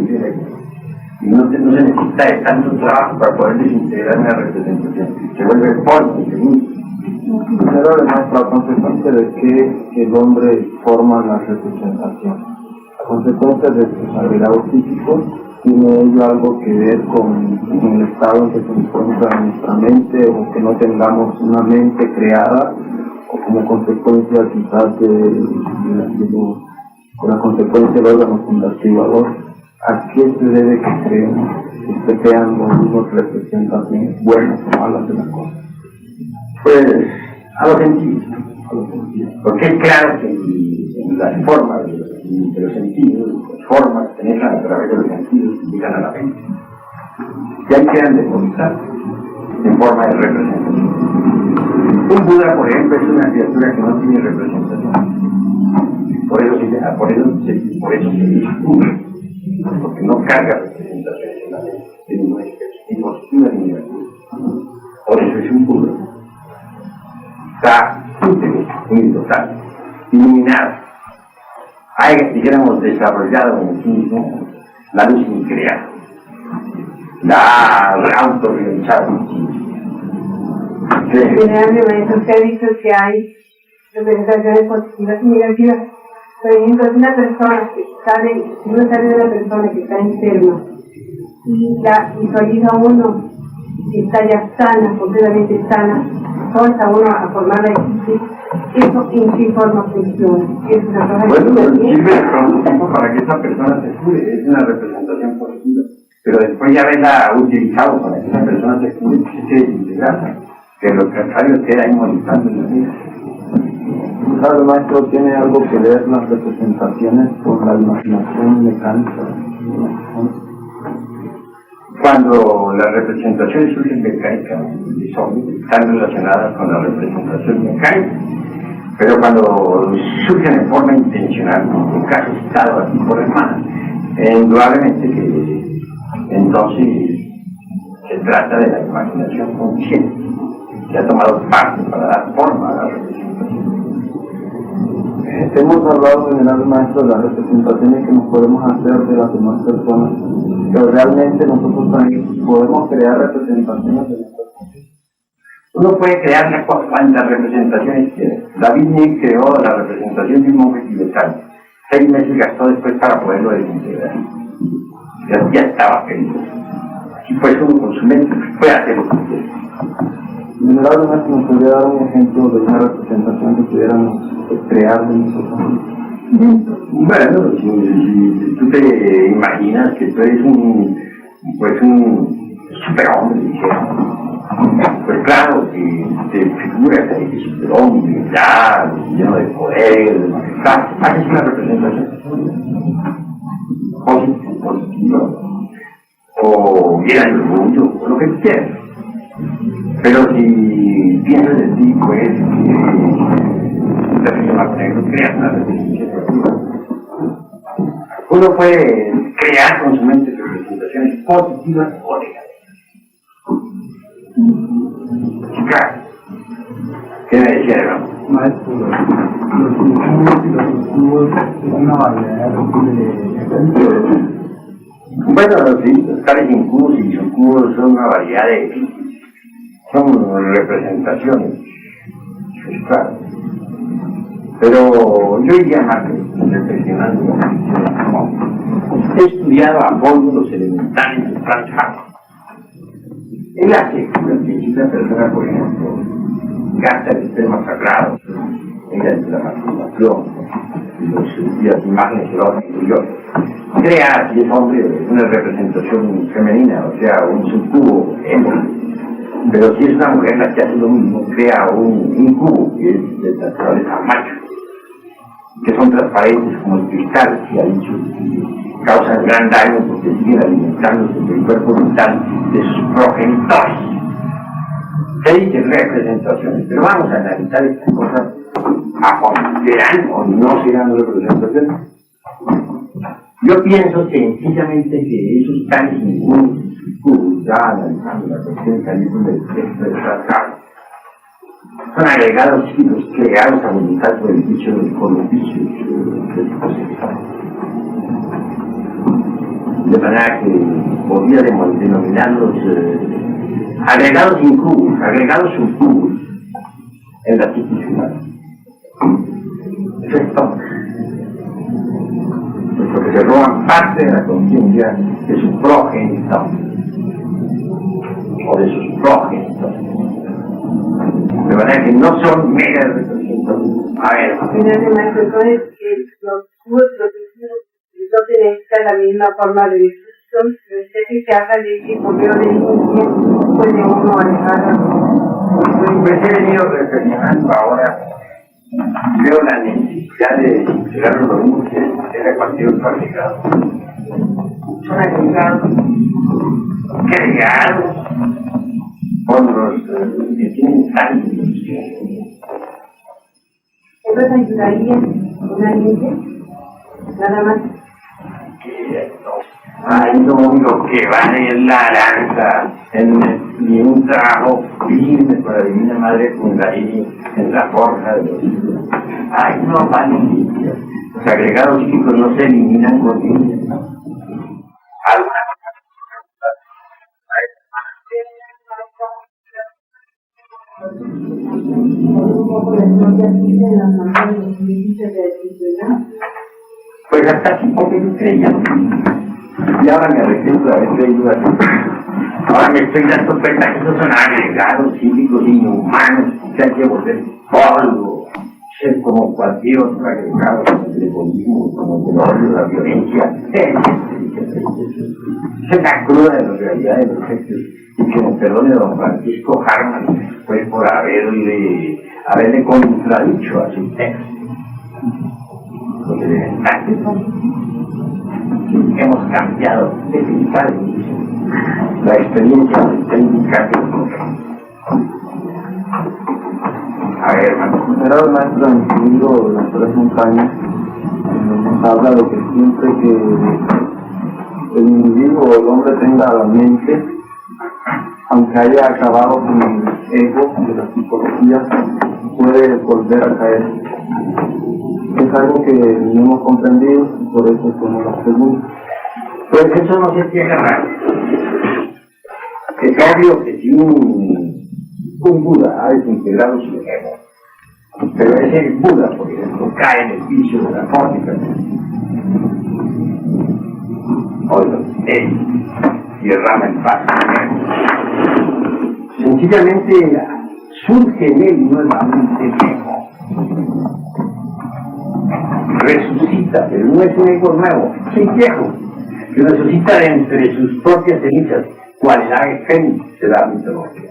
y no se necesita de tanto trabajo para poder desintegrar una representación. Se vuelve forma, Pero además la consecuencia de que el hombre forma la representación. La consecuencia de sus agregados físicos tiene ello algo que ver con el estado en que se encuentra nuestra mente, o que no tengamos una mente creada, o como consecuencia quizás de la consecuencia del órgano fundactivador. ¿A qué se debe que se crean los mismos representaciones buenas o malas de las cosas? Pues a los sentidos. Porque es claro que en las formas de los sentidos, las formas que penetran a través de los sentidos llegan a la mente. Y ahí quedan depositadas en forma de representación. Un Buda, por ejemplo, es una criatura que no tiene representación. Por eso se descubre. Porque no carga representaciones en la mente, no es positiva ni negativa. Por eso es un Buda. Está íntegro, muy total, iluminado. Hay, dijéramos, desarrollado en sí mismo la luz increada, la ha autorrealizado en sí mismo. Generalmente usted ha dicho que hay representaciones positivas y negativas. Por ejemplo, si una persona que uno sale de una persona que está enferma y la visualiza uno que está ya sana, completamente sana, forza uno a formar la existencia, eso en qué forma funciona. Es una cosa bueno, sirve de prototipo para que esa persona se cure, es una representación positiva. Pero después ya verla utilizado para que esa persona se cure, que se desintegra, que lo contrario queda ahí molestando en la vida. ¿Sabe, maestro, tiene algo que ver las representaciones con la imaginación mecánica? Cuando las representaciones surgen mecánicamente, están relacionadas con la representación mecánica, pero cuando surgen en forma intencional, como en caso citado aquí por hermana, indudablemente que entonces se trata de la imaginación consciente, que ha tomado parte para dar forma a la representación. Hemos hablado en general, maestro, de las representaciones que nos podemos hacer de las demás personas, pero realmente nosotros también podemos crear representaciones de nuestras personas. Uno puede crear cuantas representaciones quiera. David Nicks creó la representación de un monje tibetano. 6 meses gastó después para poderlo desintegrar. Ya estaba feliz. Así pues uno con su mente puede hacer lo que quiera. En general, maestro, ¿nos podría dar un ejemplo de una representación que pudiéramos crear de nosotros? Bueno, si tú te imaginas que tú eres un superhombre, dijéramos, pues claro, que te figuras ahí de superhombre, ya, lleno de poder, de majestad, haces una representación positiva, o llena de orgullo, o lo que quieras. Pero si piensas de ti, pues, creas una representación. Uno puede crear con su mente representaciones positivas o negativas. Claro. ¿Qué me decía, hermano? Maestro, los incubos y los incubos es una variedad de... Bueno, sí, los tales incubos y sucubos son una variedad son representaciones, claro. Pero yo iría más reflexionando. He estudiado a fondo los elementales de Franz Hahn. Él hace que una persona, por ejemplo, gasta el sistema sagrado en la masturbación, las imágenes eróticas y otras. Crea, si es hombre, una representación femenina, o sea, un sucubo hembra. Pero si es una mujer la que hace lo mismo, crea un incubo, que es de naturaleza macho, que son transparentes como el cristal, que ha dicho, causan gran daño porque siguen alimentándose del cuerpo vital de sus progenitores. Se dice representaciones, pero vamos a analizar estas cosas a fondo. ¿Serán o no serán representaciones? Yo pienso sencillamente que esos tales incubos ya analizando la cuestión que hay en el texto de tratado, son agregados chiquitos creados a voluntad por el dicho de beneficios de tipo sexual. De manera que podría denominarlos agregados incubus, agregados sucubus en la psiquis humana. Esto, porque se roban parte de la conciencia de su progenitor o de sus progenitos. De manera que no son meras representaciones. A ver, entonces los cubos, no tienen la misma forma de difusión, pero usted que haga de por medio de ningún puede uno alejar. Pues he venido reflexionando ahora, veo la necesidad de considerar los mismos que era cualquier otro agregado. Son agregados creados por los que tienen tanta ilusión. ¿Entonces ayudaría una niña? Nada más. Hay lo único que vale es la aranza y un trabajo firme para la Divina Madre Kundalini en la forja de los hijos. Ay, no valen. Los agregados chicos no se eliminan con niños. Alguna pues hasta aquí porque yo creía. y ahora me arrepiento de haber creído así. Ahora me estoy dando cuenta que esos son agregados cívicos inhumanos que hay que volver polvo, ser como cualquier otro agregado, como el egoísmo, como el odio, la violencia. Esa es la cruda de la realidad de los hechos. Y que me perdone don Francisco Harman fue por haberle contradicho a su texto. Porque de verdad hemos cambiado definitivamente la experiencia técnica que a ver, hermano. Era el maestro en su libro Las Tres Montañas, nos habla de que siempre que el individuo o el hombre tenga la mente, aunque haya acabado con el ego de la psicología, puede volver a caer. Es algo que no hemos comprendido y por eso hacemos las preguntas. Pues eso no se tiene raro. Es obvio que si un Buda ha desintegrado su ego, pero ese Buda, por ejemplo, cae en el vicio de la fornicación, él derrama el paso. Sencillamente surge en él nuevamente el ego. Resucita, pero no es un ego nuevo, es un viejo, que resucita de entre sus propias cenizas, cual el ave fénix se da mitología.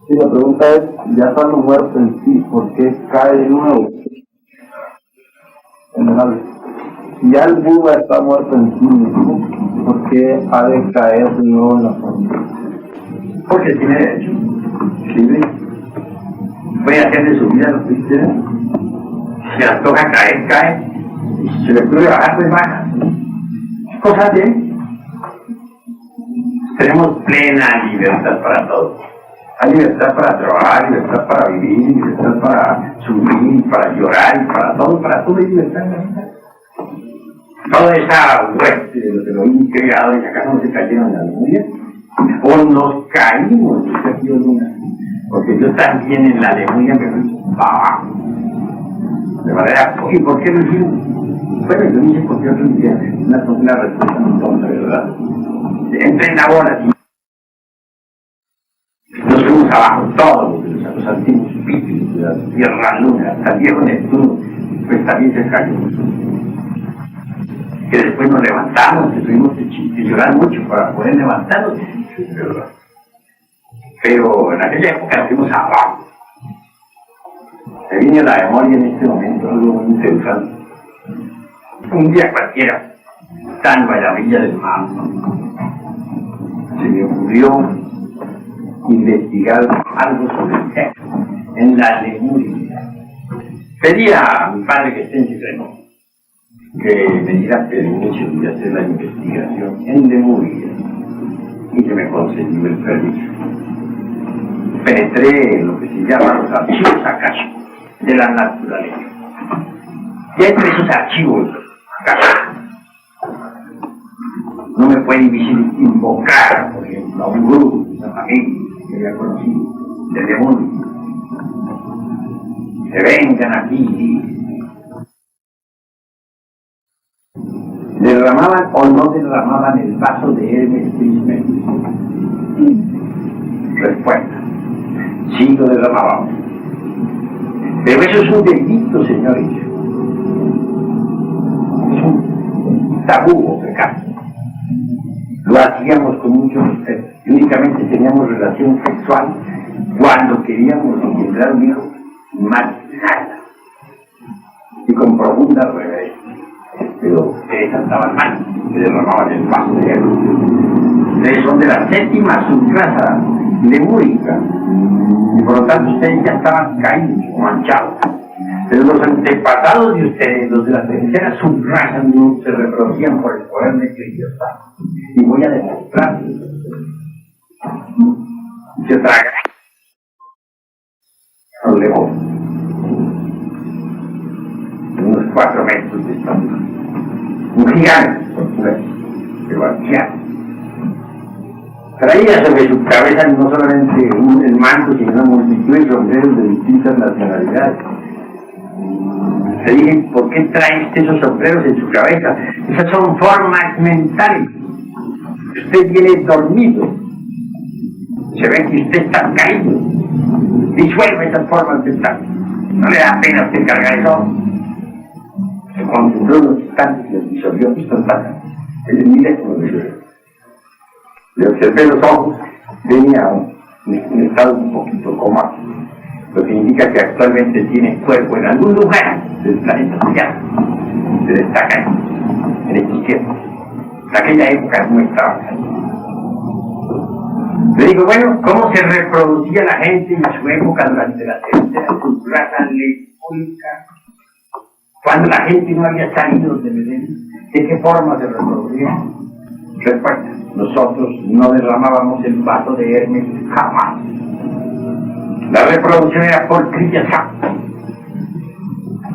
Sí, la pregunta es, ya estando muerto en sí, ¿por qué cae de nuevo? Si ya el Buda está muerto en sí mismo, ¿por qué ha de caer de nuevo en la forma? Porque tiene derecho, libre, puede hacer de su vida lo que quiera. Si se le toca caer, cae, y si se le puede bajar, pues baja. Cosas de él. Tenemos plena libertad para todo. Hay libertad para trabajar, libertad para vivir, libertad para sufrir, para llorar, para todo hay libertad en la vida. Toda esa hueste de lo que lo han creado, y acaso no se cayeron en la memoria, o nos caímos de ese río Luna, porque yo también en la lemuria me fui para abajo. De manera, ¿y por qué lo hicimos? Bueno, yo no sé por qué otro día, una respuesta muy tonta, ¿verdad? Entré en la bola, ¿sí? Nos fuimos abajo todos los antiguos pípilos de la Tierra Luna, hasta el viejo Neptuno, pues también se cayó. Que después nos levantamos, que tuvimos que llorar mucho para poder levantarnos, ¿verdad? Pero en aquella época nos fuimos abajo. Me viene a la memoria en este momento algo muy interesante. Un día cualquiera, estando a la orilla del mar, se me ocurrió investigar algo sobre el sexo en la Lemuria. Pedí a mi padre que esté en Cifreno que me diera permiso de hacer la investigación en Lemuria. y se me concedió el permiso. Penetré en lo que se llama los archivos akáshicos de la naturaleza. Y entre esos archivos akáshicos no me puede invocar, por ejemplo, a un grupo, a una familia que había conocido, del demonio. Que vengan aquí. ¿Derramaban o no derramaban el vaso de Hermes Trismegisto? Respuesta: sí, lo derramábamos. Pero eso es un delito, señores. Es un tabú o pecado. Lo hacíamos con mucho respeto. Y únicamente teníamos relación sexual cuando queríamos engendrar un hijo, más nada. Y con profunda reverencia. Pero ustedes andaban mal, que derramaban el vaso de Hermes. Ustedes son de la séptima subclasa lemúrica, y por lo tanto ustedes ya estaban caídos o manchados. Pero los antepasados de ustedes, los de la tercera subclasa, no se reproducían por el poder de Cristo. Y voy a demostrar. Se traga a un león, unos 4 metros de estatura. Un gigante, por supuesto, pero anciano. Traía sobre su cabeza no solamente el manto, sino una multitud de sombreros de distintas nacionalidades. Le dije, ¿por qué trae usted esos sombreros en su cabeza? Esas son formas mentales. Usted viene dormido. Se ve que usted está caído. Disuelve esas formas mentales. No le da pena a usted cargar eso. Se concentró unos instantes y los disolvió instantáneamente. Él mira como disolvió. Le observé los ojos, tenía un estado un poquito cómodo, lo que indica que actualmente tiene cuerpo en algún lugar del planeta Tierra. Se destaca en estos tiempos. En aquella época no estaba ahí. Le digo, bueno, ¿cómo se reproducía la gente en su época durante la tercera subclasa lemúrica? Cuando la gente no había salido de Belén, ¿de qué forma se reproducía? Respuesta: nosotros no derramábamos el vaso de Hermes jamás. La reproducción era por Kriyasam.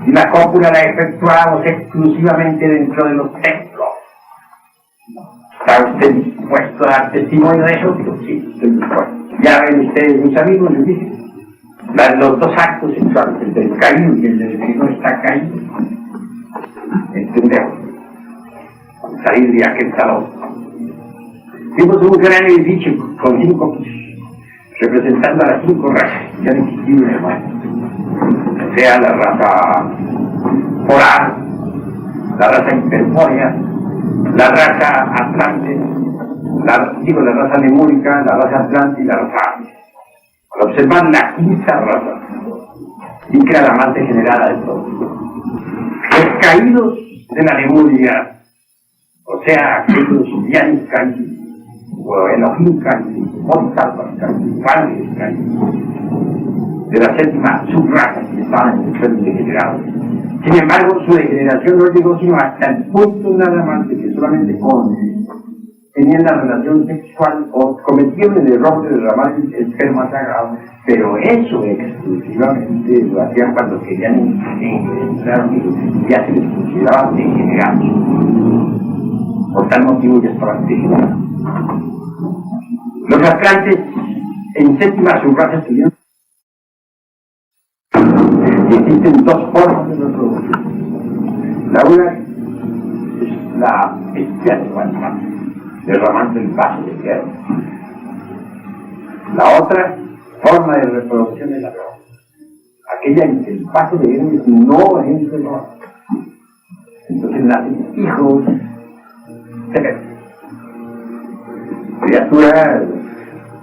Y la cópula la efectuábamos exclusivamente dentro de los templos. ¿Está usted dispuesto a dar testimonio de eso? Digo, sí, estoy dispuesto. Ya ven ustedes, mis amigos, les dije, los 2 actos sexuales, el del caído y el del que no está caído, entendemos, salir de aquel salón. Vimos un gran edificio con 5 pisos, representando a las 5 razas que han existido en el mar. Sea la raza polar, la raza intermórea, la raza atlante, la raza lemúrica, la raza atlante y la raza árabe. Al observar la 5ª raza, y que era la más degenerada de todos, los caídos de la Lemuria, o sea, aquellos Yanis caídos, o Elohim caídos, Bodhisattvas caídos, padres caídos, de la séptima subraza que estaban en el suelo degenerado. Sin embargo, su degeneración no llegó sino hasta el punto nada más de que solamente tenían la relación sexual o cometieron el error de derramar el esperma sagrado, pero eso exclusivamente lo hacían cuando querían engendrar hijos, ya se les consideraba degenerados. Por tal motivo ya estaban degenerados. Los atlantes en séptima subraza estuvieron. Existen 2 formas de reproducción. La una es la bestial animal, derramando el vaso de hierro. La otra forma de reproducción es la otra, aquella en que el vaso de hierro no entra en orden. Entonces nacen hijos criaturas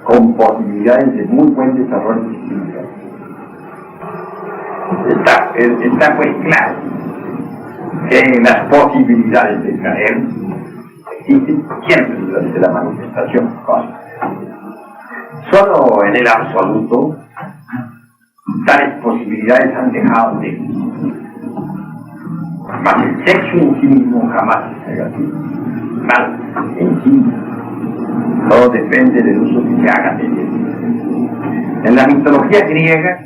con posibilidades de muy buen desarrollo espiritual. Está pues claro que las posibilidades de caer existen siempre durante la manifestación cósmica. Solo en el absoluto tales posibilidades han dejado de existir. Mas el sexo en sí mismo jamás es negativo. Mal en sí Todo depende del uso que se haga de él. En la mitología griega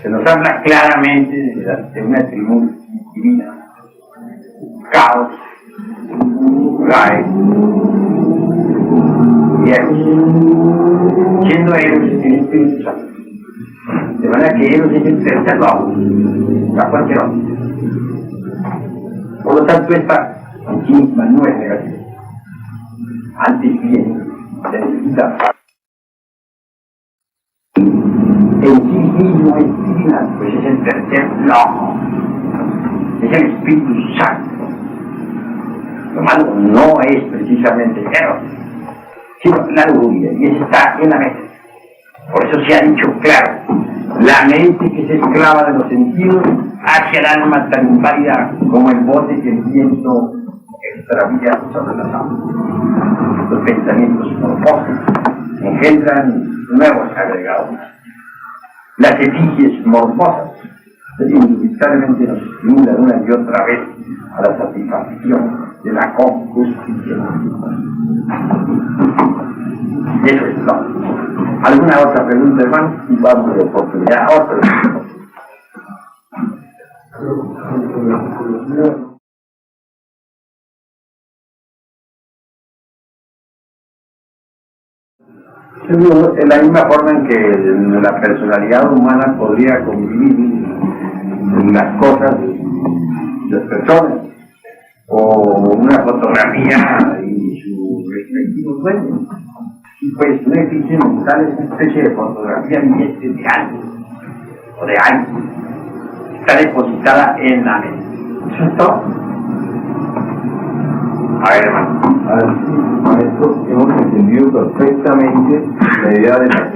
se nos habla claramente de una tribu divina, Caos, Rai y Eros, siendo Eros el Espíritu Santo. De manera que Eros es el tercer logos a cualquier hombre. Por lo tanto, esta en sí misma no es negativa. Antes bien, se necesita en sí mismo es divina, pues es el tercer logo, es el Espíritu Santo. Lo malo no es precisamente Eros, sino la lujuria, y eso está en la mente. Por eso se ha dicho claro, la mente que se esclava de los sentidos hacia el alma tan inválida como el bote que el viento extravía sobre las aguas. Los pensamientos morbosos engendran nuevos agregados. Las efigies morbosas inevitablemente nos estimulan una y otra vez a la satisfacción de la concupiscencia. Eso es todo. ¿Alguna otra pregunta, hermano? Vamos de oportunidad a otra. Es la misma forma en que la personalidad humana podría convivir en las cosas de las personas, o una fotografía y su respectivo dueño. Y pues una efigie mental es una especie de fotografía viviente de algo, o de algo. Está depositada en la mente. ¿Eso es todo? A ver, hermano. Así, maestro, hemos entendido perfectamente la idea de las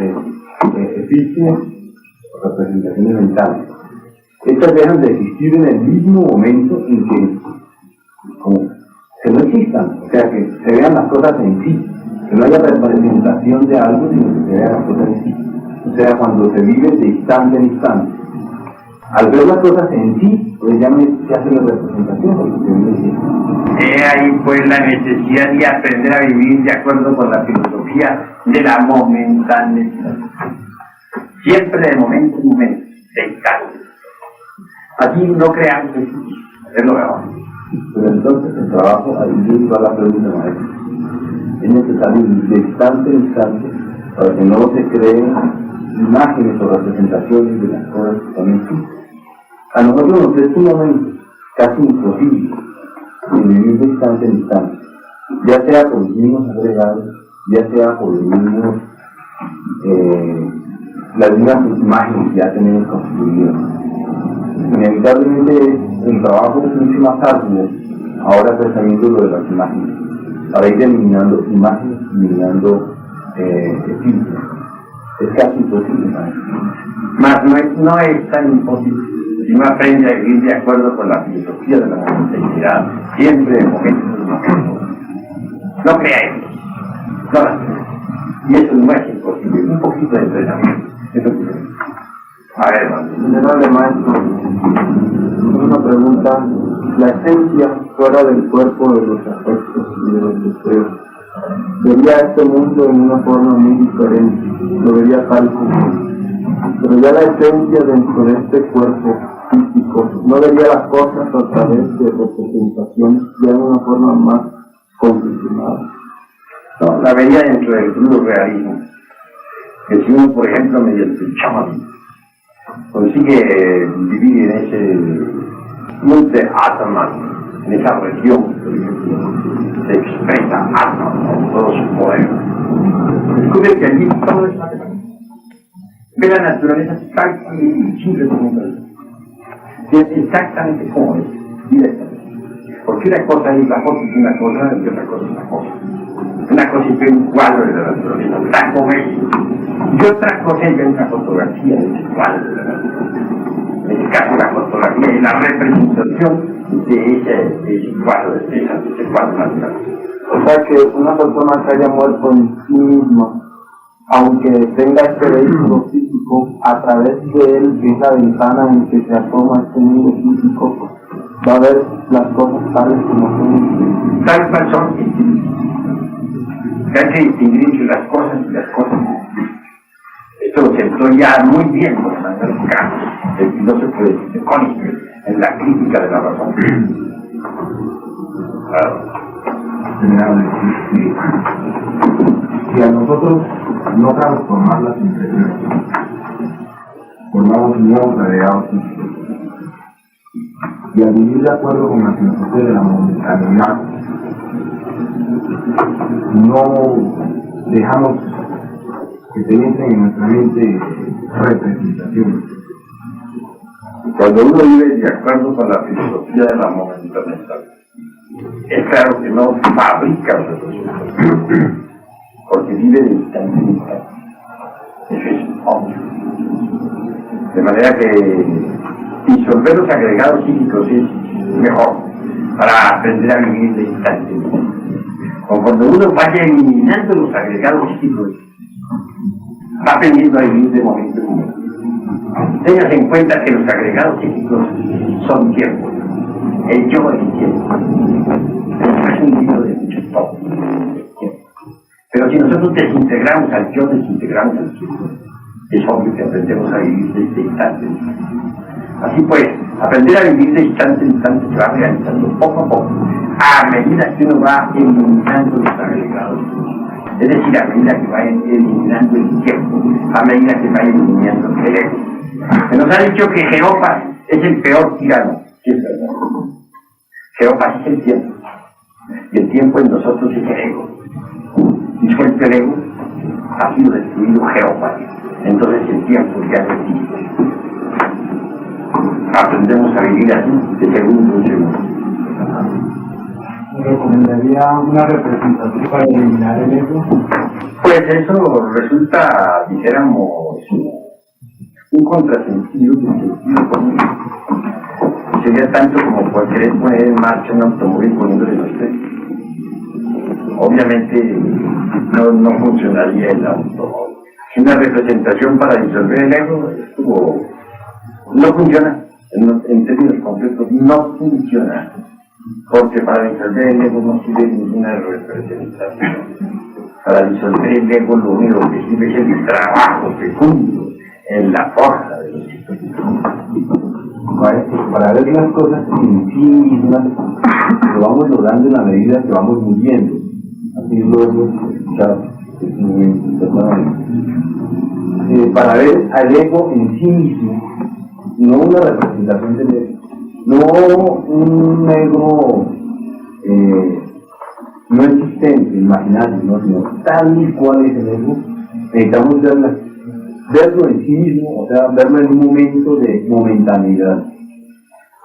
efigies o representaciones mentales. Estas dejan de existir en el mismo momento en que, como, que no existan, o sea, que se vean las cosas en sí, que no haya representación de algo, sino que se vean las cosas en sí. O sea, cuando se vive de instante en instante. Al ver las cosas en sí, pues ya no se hace la representación, porque se vive en sí. Ahí pues la necesidad de aprender a vivir de acuerdo con la filosofía de la momentaneidad. Siempre de momento en momento, de instante. Aquí no creamos eso, es lo mejor. Pero entonces el trabajo, ahí va la pregunta, maestro. Es necesario de instante en instante para que no se creen imágenes o representaciones de las cosas que también existen. A nosotros nos es sumamente, casi imposible, vivir de instante en instante, ya sea por los mismos agregados, ya sea por los mismos, las mismas imágenes que ya tenemos construidas. Inevitablemente el trabajo es mucho más arduo ahora pensando lo de las imágenes, para ir eliminando imágenes, eliminando filtros. Es casi imposible, maestro. Mas no es tan imposible. Si uno aprende a vivir de acuerdo con la filosofía de la momentaneidad, siempre en momentos. No creáis, no las creáis. Y eso no es imposible, un poquito de entrenamiento. Eso es. A ver, Venerable maestro, una pregunta. La esencia fuera del cuerpo de los afectos y de los deseos vería este mundo en una forma muy diferente, lo vería tal como. Pero ya la esencia dentro de este cuerpo físico no vería las cosas a través de representaciones ya en una forma más condicionada. no, la vería dentro del crudo realismo. Que si uno, por ejemplo, mediante el chamanismo, consigue vivir en ese monte Atman, en esa región, por ejemplo, se expresa Atman con todo su poder. Descubre que allí todo es matemática. Ve la naturaleza tal y simple como es exactamente como es, directamente. Porque una cosa es la cosa y una cosa y otra cosa es la cosa. Una cosa es ver un cuadro de la naturaleza, tal como es, y otra cosa es ver una fotografía de ese cuadro de la naturaleza. En este caso, la fotografía es la representación de ese cuadro, de ese cuadro natural. O sea que una persona que haya muerto en sí misma, aunque tenga este vehículo físico, a través de él, que es la ventana en que se asoma este mundo físico, va a ver las cosas tales como son. Tal cual son. que hay que distinguir entre las cosas y las cosas. Esto lo sentó ya muy bien con Manuel Kant, el filósofo de Königsberg, en la crítica de la razón. Si a nosotros no transformar las impresiones, formamos nuevos agregados y al vivir de acuerdo con la filosofía de la momentanidad, no dejamos que se entren en nuestra mente representaciones. Cuando uno vive de acuerdo con la filosofía de la momentaneidad, es claro que no fabrica representaciones, porque vive de instante en instante. Eso es obvio. De manera que disolver los agregados psíquicos es mejor para aprender a vivir de instante en instante. Conforme uno vaya eliminando los agregados psíquicos, va aprendiendo a vivir de momento en momento. Tengas en cuenta que los agregados psíquicos son tiempo. El yo es tiempo. Es un libro de muchos tomos. Pero si nosotros desintegramos al yo, desintegramos al tiempo. Es obvio que aprendemos a vivir de este instante. Así pues, aprender a vivir de instante en instante se va realizando poco a poco, a medida que uno va eliminando los agregados. Es decir, a medida que va eliminando el tiempo, a medida que va eliminando el ego. Se nos ha dicho que Jehová es el peor tirano, sí es verdad. Jehová es el tiempo, y el tiempo en nosotros es el ego. Disuelto el ego, ha sido destruido Jehová. Entonces el tiempo ya no existe. Aprendemos a vivir así, de segundo en segundo. ¿Recomendaría una representación para eliminar el ego? Pues eso resulta, dijéramos, un contrasentido del sentido común. Sería tanto como querer poner en marcha un automóvil poniéndole los frenos. Obviamente no funcionaría el automóvil. Una representación para disolver el ego no funciona. En términos concretos, no funciona. Porque para disolver el ego no sirve ninguna representación. Para disolver el ego lo único que sirve es el trabajo fecundo en la fuerza de los espíritus. Para ver las cosas en sí mismas, lo vamos logrando en la medida que vamos muriendo. Así lo hemos escuchado. Para ver al ego en sí mismo, no una representación del ego, no un ego no existente, imaginario, ¿no? Sino tal y cual es el ego. Necesitamos verlo en sí mismo, o sea, verlo en un momento de momentaneidad,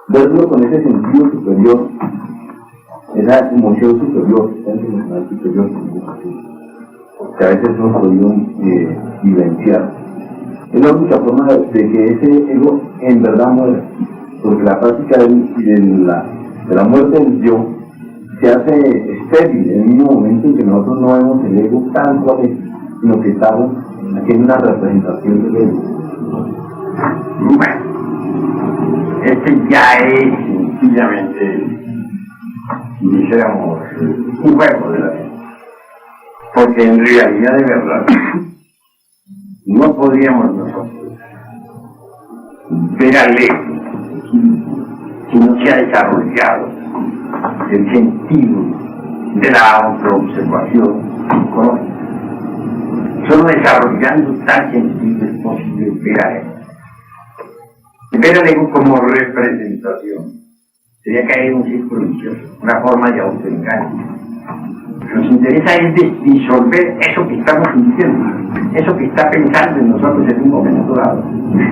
verlo con ese sentido superior, esa emoción superior, esa emocional superior, que a veces no hemos podido vivenciar. Es la única forma de que ese ego en verdad muera, porque la práctica de la muerte del yo se hace estéril en el mismo momento en que nosotros no vemos el ego tal cual es, sino que estamos haciendo una representación del ego. Bueno, este ya es sencillamente, si dijéramos, un juego de la vida. Porque en realidad de verdad no podríamos nosotros ver al ego si no se ha desarrollado el sentido de la autoobservación psicológica. Solo desarrollando tal sentido es posible ver al ego. Ver al ego como representación sería caer en un círculo vicioso, una forma de autoengaño. Lo que nos interesa es disolver eso que estamos sintiendo, eso que está pensando en nosotros en un momento dado,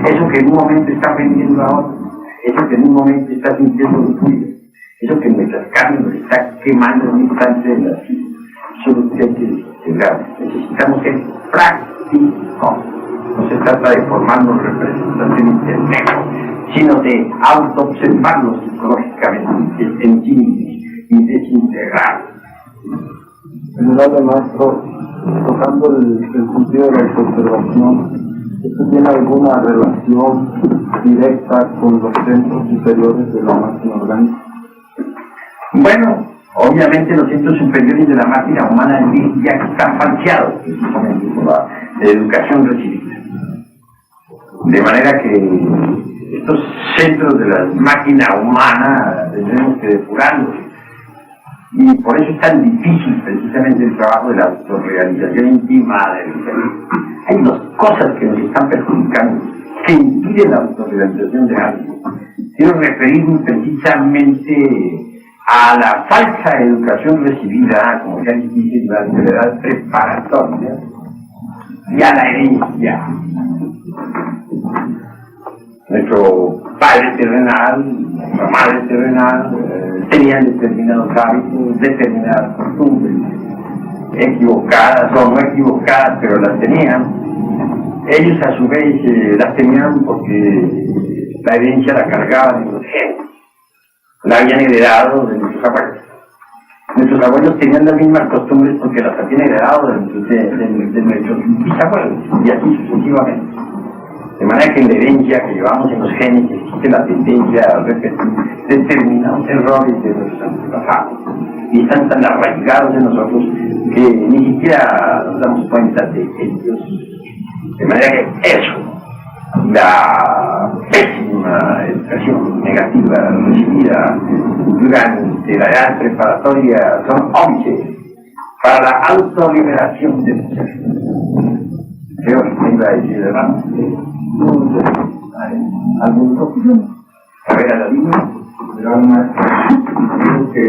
eso que en un momento está aprendiendo a otro, eso que en un momento está sintiendo lujuria, eso que en nuestras carnes nos está quemando en un instante de la vida. Eso es lo que hay que desintegrar. Necesitamos ser prácticos. No se trata de formarnos representaciones del ego, sino de autoobservarnos psicológicamente en sí mismos y desintegrar. Venerable maestro, tocando el sentido de la autoobservación, ¿esto tiene alguna relación directa con los centros superiores de la máquina orgánica? Bueno, Obviamente los centros superiores de la máquina humana ya están falseados precisamente por la educación recibida. De manera que estos centros de la máquina humana tenemos que depurarlos. Y por eso es tan difícil precisamente el trabajo de la autorrealización íntima del ser. Hay dos cosas que nos están perjudicando, que impiden la autorrealización de alguien. Quiero referirme precisamente a la falsa educación recibida, como ya les dije, durante la edad preparatoria, y a la herencia. Nuestro padre terrenal, nuestra madre terrenal, tenían determinados hábitos, determinadas costumbres, equivocadas o no equivocadas, pero las tenían. Ellos a su vez las tenían porque la herencia la cargaban en los genes, la habían heredado de nuestros abuelos. Nuestros abuelos tenían las mismas costumbres porque las habían heredado de nuestros bisabuelos, y así sucesivamente. De manera que en la herencia que llevamos en los genes existe la tendencia a repetir determinados errores de nuestros antepasados, y están tan arraigados en nosotros que ni siquiera nos damos cuenta de ellos. De manera que eso, la pésima educación negativa recibida durante la edad preparatoria, son óbices para la autorliberación del ser. Creo que iba a decir de verdad. ¿Algún A ver, a la línea. Creo que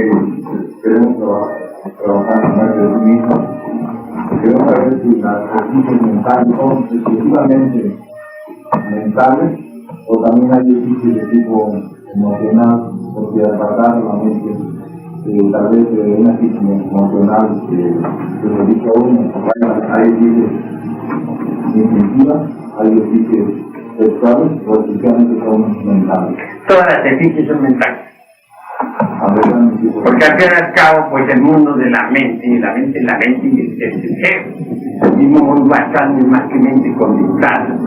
queremos trabajar en el del mismo. Queremos saber si las ejercicios mentales son exclusivamente mentales o también hay ejercicios de tipo emocional, porque al tratar la mente tal vez de una crisis emocional que se dice a uno, hay ejercicios instintivas, hay ejercicios sexuales o exclusivamente son mentales. Todas las ejercicios son mentales. Porque al fin y al cabo, pues el mundo de la mente y la mente y el ser. El mismo mundo astral no es más que mente condensada.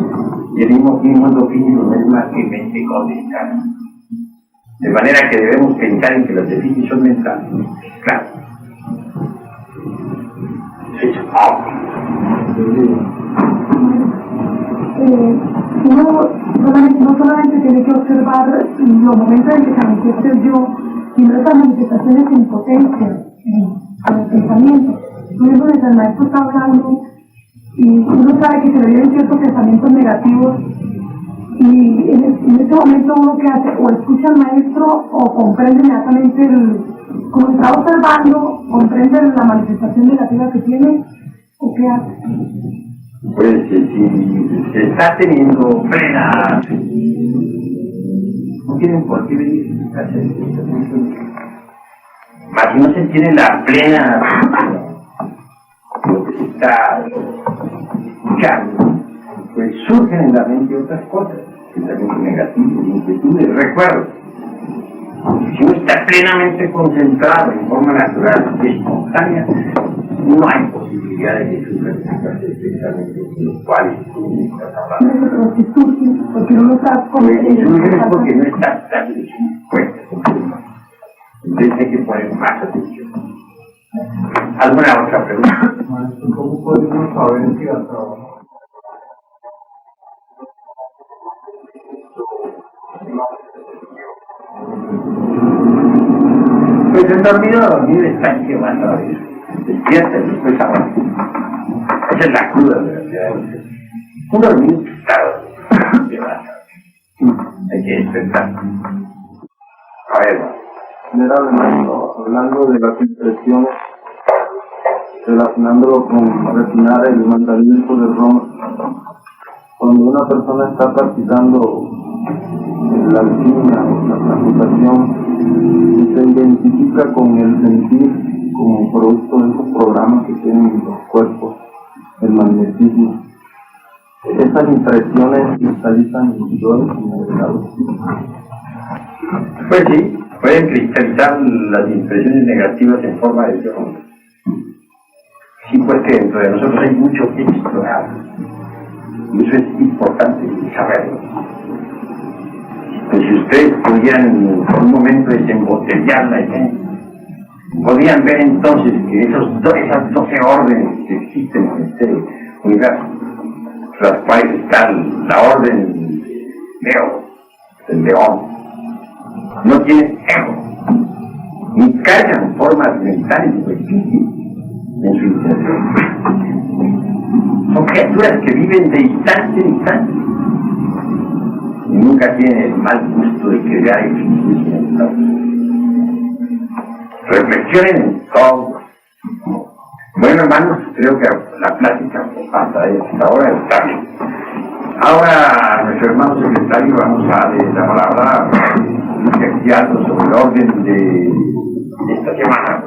Y el mismo mundo físico no es más que mente condensada. De manera que debemos pensar en que los ejercicios son mentales. Claro. Es obvio. Uno no solamente tiene que observar los momentos en que se manifiesta el yo, sino esas manifestaciones en potencia, con el pensamiento. Por ejemplo, mientras el maestro está hablando, y uno sabe que se le vienen ciertos pensamientos negativos, y en ese momento uno que hace, o escucha al maestro, o comprende inmediatamente, como está observando, comprende la manifestación negativa que tiene, o qué hace. Pues si se está teniendo plena, no tienen por qué venir a hacer esto. Mas si no se tiene la plena, lo que se está escuchando, pues surgen en la mente otras cosas, pensamientos negativos, inquietudes, recuerdos. Si uno está plenamente concentrado en forma natural y espontánea, no hay posibilidad de que surjan pensamientos de los cuales estás hablando. Porque no está Surgen porque no está tan dispuesto. Entonces hay que poner más atención. ¿Alguna otra pregunta? ¿Cómo podemos saber si al trabajo? Pues el dormir está llevando a eso. Despierta y después avanza. Esa es la cruda verdad. Un dormido está llevando. Hay que despertar. A ver. Hablando de las impresiones, relacionándolo con refinar el mandamiento de Roma, cuando una persona está practicando la alquimia o la transmutación y se identifica con el sentir como producto de esos programas que tienen los cuerpos, el magnetismo, esas impresiones cristalizan en yo como de. Pues sí, pueden cristalizar las impresiones negativas en forma de yo. Sí, pues que dentro de nosotros hay mucho que explorar. Y eso es importante saberlo. Pues si ustedes pudieran por un momento desembotellar la esencia podrían ver entonces que esas 12 órdenes que existen en este universo, las cuales están la orden Leo, el león, no tiene ego, ni cargan formas mentales o espíritus en su interior. Son criaturas que viven de instante en instante y nunca tienen el mal gusto de crear y fingir en todo. Reflexionen en todo. Bueno, hermanos, creo que la plática hasta ahora está bien. Ahora, nuestro hermano secretario, vamos a darle la palabra especial sobre el orden de esta semana.